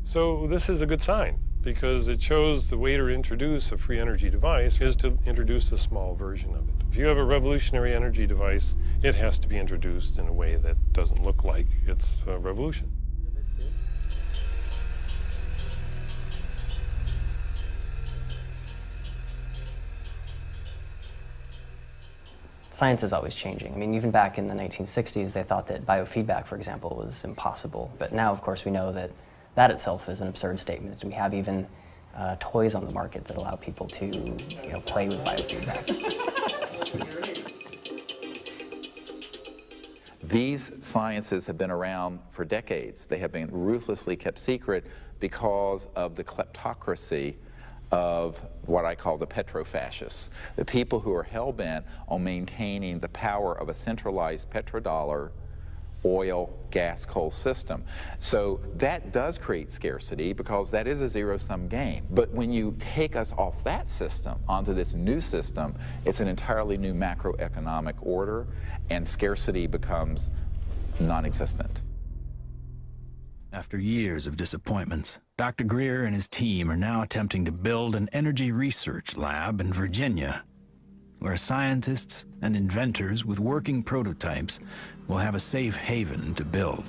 Speaker 38: So this is a good sign, because it shows the way to introduce a free energy device is to introduce a small version of it. If you have a revolutionary energy device, it has to be introduced in a way that doesn't look like it's a revolution.
Speaker 7: Science is always changing. I mean, even back in the 1960s, they thought that biofeedback, for example, was impossible. But now, of course, we know that that itself is an absurd statement. We have even toys on the market that allow people to, play with biofeedback.
Speaker 2: These sciences have been around for decades. They have been ruthlessly kept secret because of the kleptocracy of what I call the petrofascists, the people who are hell-bent on maintaining the power of a centralized petrodollar, oil, gas, coal system. So that does create scarcity because that is a zero-sum game. But when you take us off that system onto this new system, it's an entirely new macroeconomic order, and scarcity becomes non-existent.
Speaker 1: After years of disappointments, Dr. Greer and his team are now attempting to build an energy research lab in Virginia, where scientists and inventors with working prototypes will have a safe haven to build.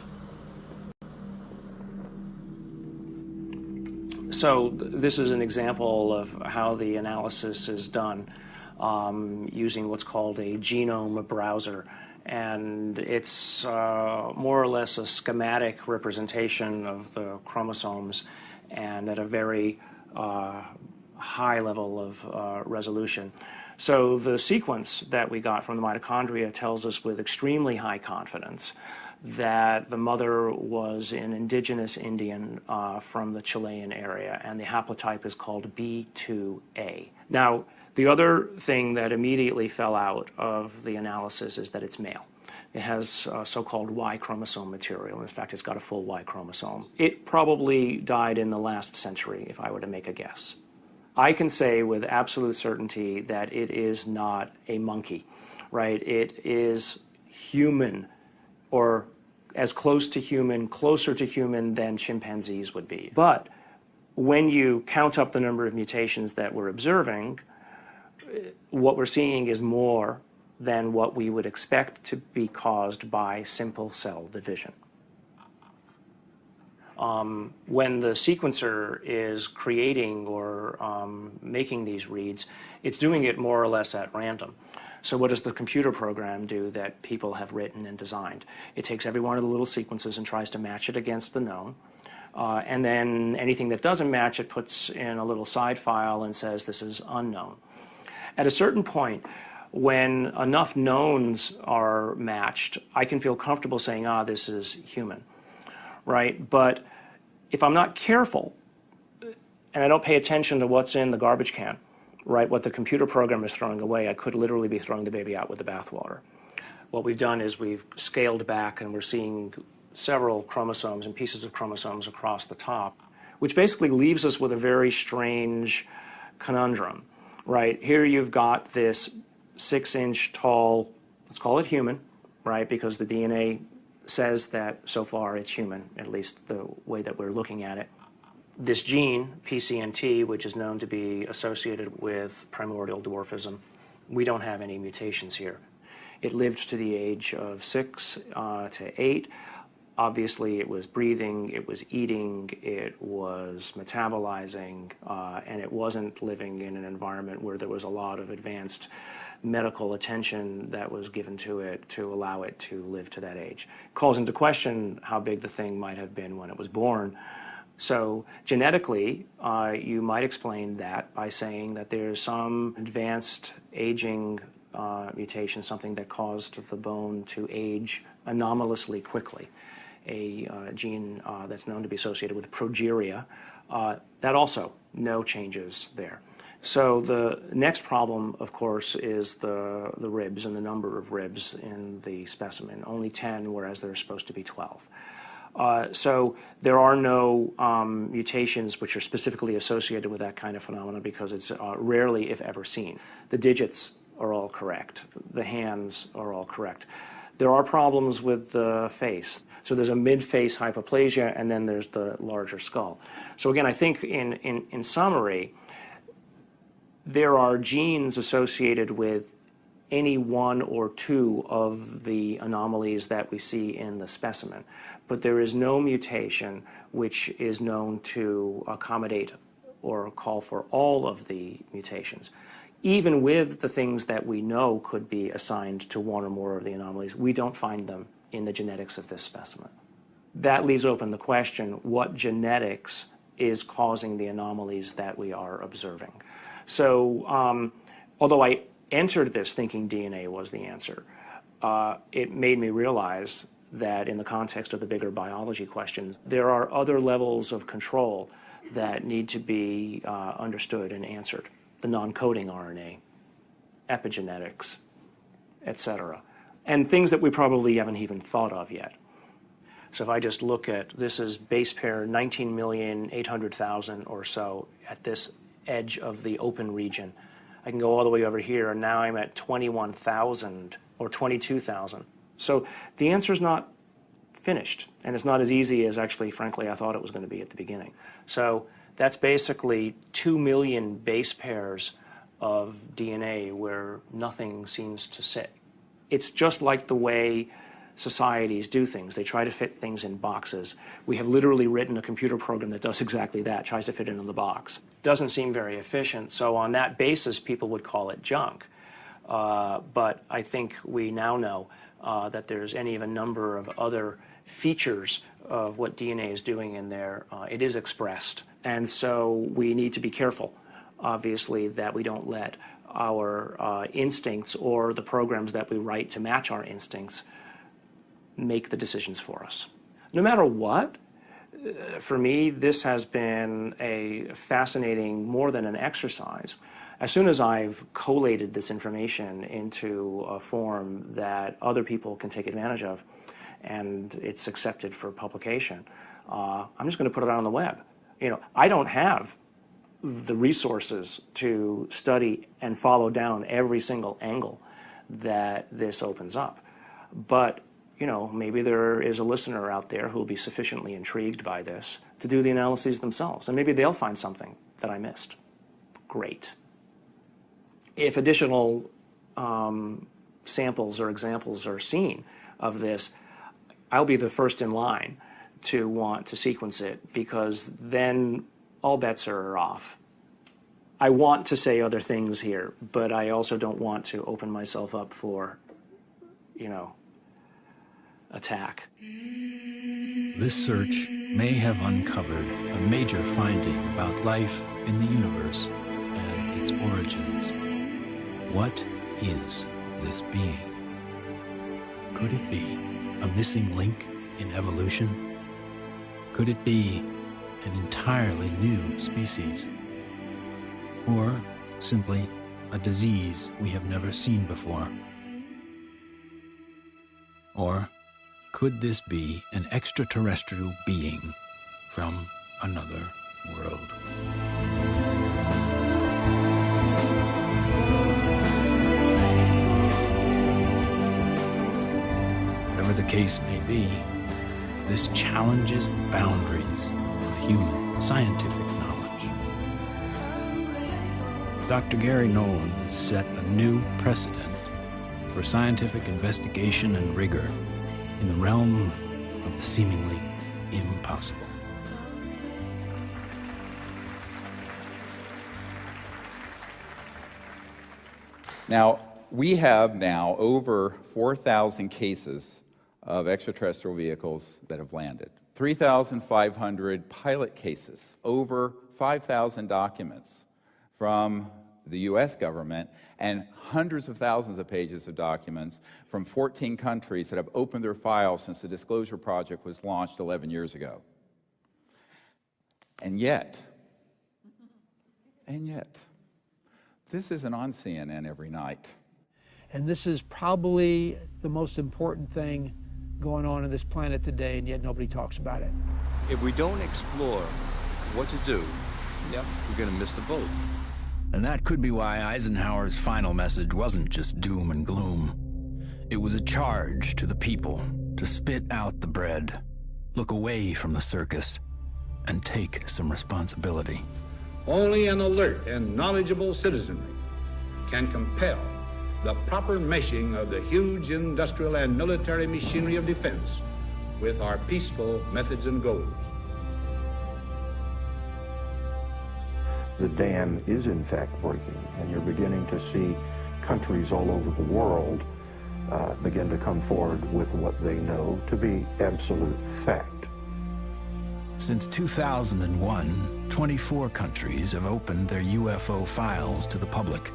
Speaker 8: So this is an example of how the analysis is done using what's called a genome browser. And it's more or less a schematic representation of the chromosomes and at a very high level of resolution. So the sequence that we got from the mitochondria tells us with extremely high confidence that the mother was an indigenous Indian from the Chilean area, and the haplotype is called B2A. Now, the other thing that immediately fell out of the analysis is that it's male. It has so-called Y chromosome material. In fact, it's got a full Y chromosome. It probably died in the last century, if I were to make a guess. I can say with absolute certainty that it is not a monkey, right? It is human, or as close to human, closer to human than chimpanzees would be. But when you count up the number of mutations that we're observing, what we're seeing is more than what we would expect to be caused by simple cell division. When the sequencer is creating or making these reads, it's doing it more or less at random. So what does the computer program do that people have written and designed? It takes every one of the little sequences and tries to match it against the known. And then anything that doesn't match, it puts in a little side file and says this is unknown. At a certain point, when enough knowns are matched, I can feel comfortable saying, this is human, right? But if I'm not careful and I don't pay attention to what's in the garbage can, right, what the computer program is throwing away, I could literally be throwing the baby out with the bathwater. What we've done is we've scaled back and we're seeing several chromosomes and pieces of chromosomes across the top, which basically leaves us with a very strange conundrum, right? Here you've got this 6-inch tall, let's call it human, right? Because the DNA says that so far it's human, at least the way that we're looking at it. This gene, PCNT, which is known to be associated with primordial dwarfism, we don't have any mutations here. It lived to the age of 6 to 8. Obviously, it was breathing, it was eating, it was metabolizing, and it wasn't living in an environment where there was a lot of advanced medical attention that was given to it to allow it to live to that age. It calls into question how big the thing might have been when it was born. So genetically, you might explain that by saying that there's some advanced aging mutation, something that caused the bone to age anomalously quickly. A gene that's known to be associated with progeria, that also no changes there. So the next problem, of course, is the ribs and the number of ribs in the specimen. Only 10, whereas there are supposed to be 12. So there are no mutations which are specifically associated with that kind of phenomenon because it's rarely, if ever, seen. The digits are all correct. The hands are all correct. There are problems with the face. So there's a mid-face hypoplasia, and then there's the larger skull. So again, I think in summary, there are genes associated with any one or two of the anomalies that we see in the specimen, but there is no mutation which is known to accommodate or call for all of the mutations. Even with the things that we know could be assigned to one or more of the anomalies, we don't find them in the genetics of this specimen. That leaves open the question, what genetics is causing the anomalies that we are observing? So, although I entered this thinking DNA was the answer, it made me realize that in the context of the bigger biology questions, there are other levels of control that need to be understood and answered. The non-coding RNA, epigenetics, etc. And things that we probably haven't even thought of yet. So if I just look at, this is base pair 19,800,000 or so at this edge of the open region. I can go all the way over here, and now I'm at 21,000 or 22,000. So the answer is not finished, and it's not as easy as actually, frankly, I thought it was going to be at the beginning. So that's basically 2 million base pairs of DNA where nothing seems to sit. It's just like the way societies do things. They try to fit things in boxes. We have literally written a computer program that does exactly that, tries to fit it in the box. Doesn't seem very efficient, so on that basis, people would call it junk. But I think we now know that there's any of a number of other features of what DNA is doing in there. It is expressed, and so we need to be careful, obviously, that we don't let our instincts or the programs that we write to match our instincts make the decisions for us. No matter what, for me, this has been a fascinating, more than an exercise. As soon as I've collated this information into a form that other people can take advantage of, and it's accepted for publication, I'm just going to put it out on the web. You know, I don't have the resources to study and follow down every single angle that this opens up. But, you know, maybe there is a listener out there who will be sufficiently intrigued by this to do the analyses themselves, and maybe they'll find something that I missed. Great. If additional samples or examples are seen of this, I'll be the first in line to want to sequence it, because then all bets are off. I want to say other things here, but I also don't want to open myself up for, you know, attack.
Speaker 1: This search may have uncovered a major finding about life in the universe and its origins. What is this being? Could it be a missing link in evolution? Could it be an entirely new species? Or simply a disease we have never seen before? Or could this be an extraterrestrial being from another world? Whatever the case may be, this challenges the boundaries of human scientific knowledge. Dr. Gary Nolan has set a new precedent for scientific investigation and rigor in the realm of the seemingly impossible.
Speaker 2: Now, we have now over 4,000 cases of extraterrestrial vehicles that have landed, 3,500 pilot cases, over 5,000 documents from the U.S. government, and hundreds of thousands of pages of documents from 14 countries that have opened their files since the Disclosure Project was launched 11 years ago. And yet, this isn't on CNN every night.
Speaker 10: And this is probably the most important thing going on this planet today, and yet nobody talks about it.
Speaker 39: If we don't explore what to do, we're going to miss the boat.
Speaker 1: And that could be why Eisenhower's final message wasn't just doom and gloom. It was a charge to the people to spit out the bread, look away from the circus, and take some responsibility.
Speaker 9: Only an alert and knowledgeable citizenry can compel the proper meshing of the huge industrial and military machinery of defense with our peaceful methods and goals.
Speaker 11: The dam is in fact breaking, and you're beginning to see countries all over the world begin to come forward with what they know to be absolute fact.
Speaker 1: Since 2001, 24 countries have opened their UFO files to the public,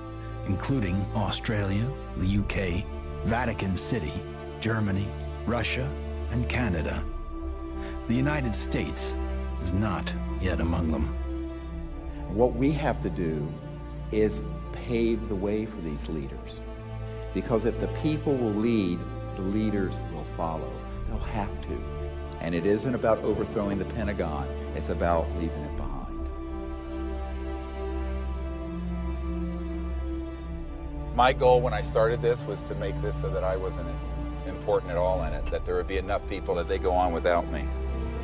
Speaker 1: including Australia, the UK, Vatican City, Germany, Russia, and Canada. The United States is not yet among them.
Speaker 2: What we have to do is pave the way for these leaders. Because if the people will lead, the leaders will follow. They'll have to. And it isn't about overthrowing the Pentagon, it's about leaving it behind. My goal when I started this was to make this so that I wasn't important at all in it, that there would be enough people that they go on without me.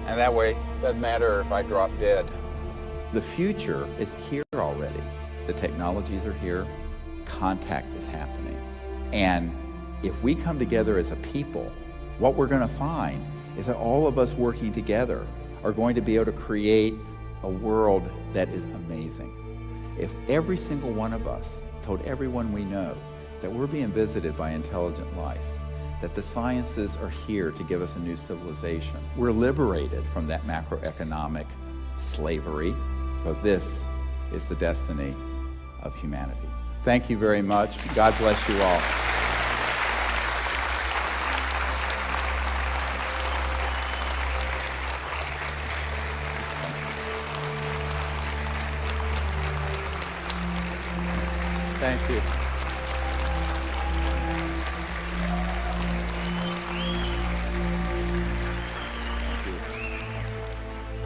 Speaker 2: And that way, it doesn't matter if I drop dead. The future is here already. The technologies are here, contact is happening. And if we come together as a people, what we're going to find is that all of us working together are going to be able to create a world that is amazing. If every single one of us told everyone we know that we're being visited by intelligent life, that the sciences are here to give us a new civilization, we're liberated from that macroeconomic slavery, but this is the destiny of humanity. Thank you very much. God bless you all. Thank you.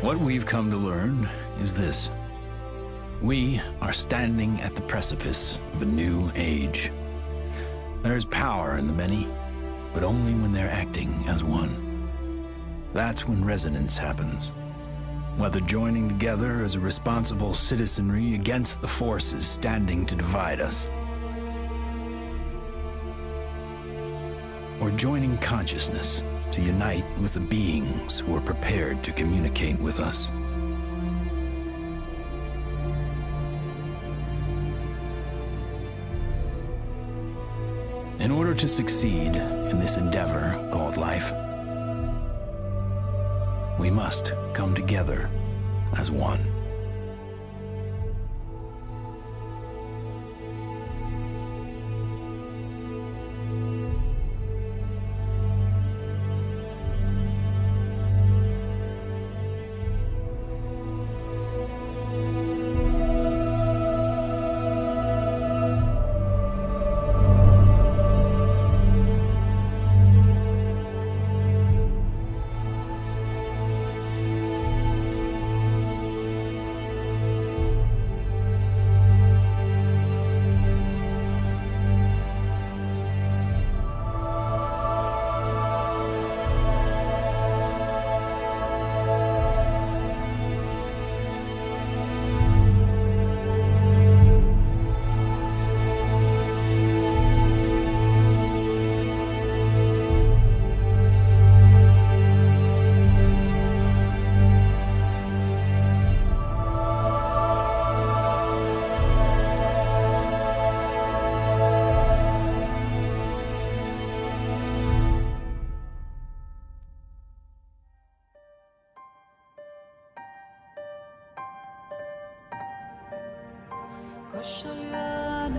Speaker 1: What we've come to learn is this. We are standing at the precipice of a new age. There's power in the many, but only when they're acting as one. That's when resonance happens. Whether joining together as a responsible citizenry against the forces standing to divide us, or joining consciousness to unite with the beings who are prepared to communicate with us. In order to succeed in this endeavor called life, we must come together as one.
Speaker 4: Koşayanım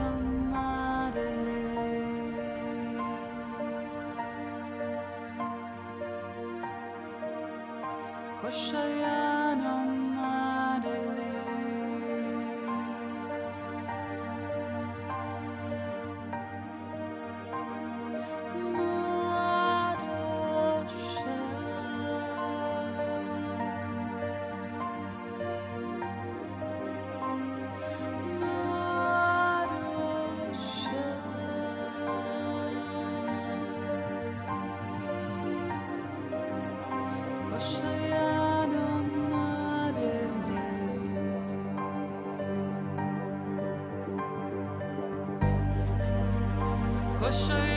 Speaker 12: Koşa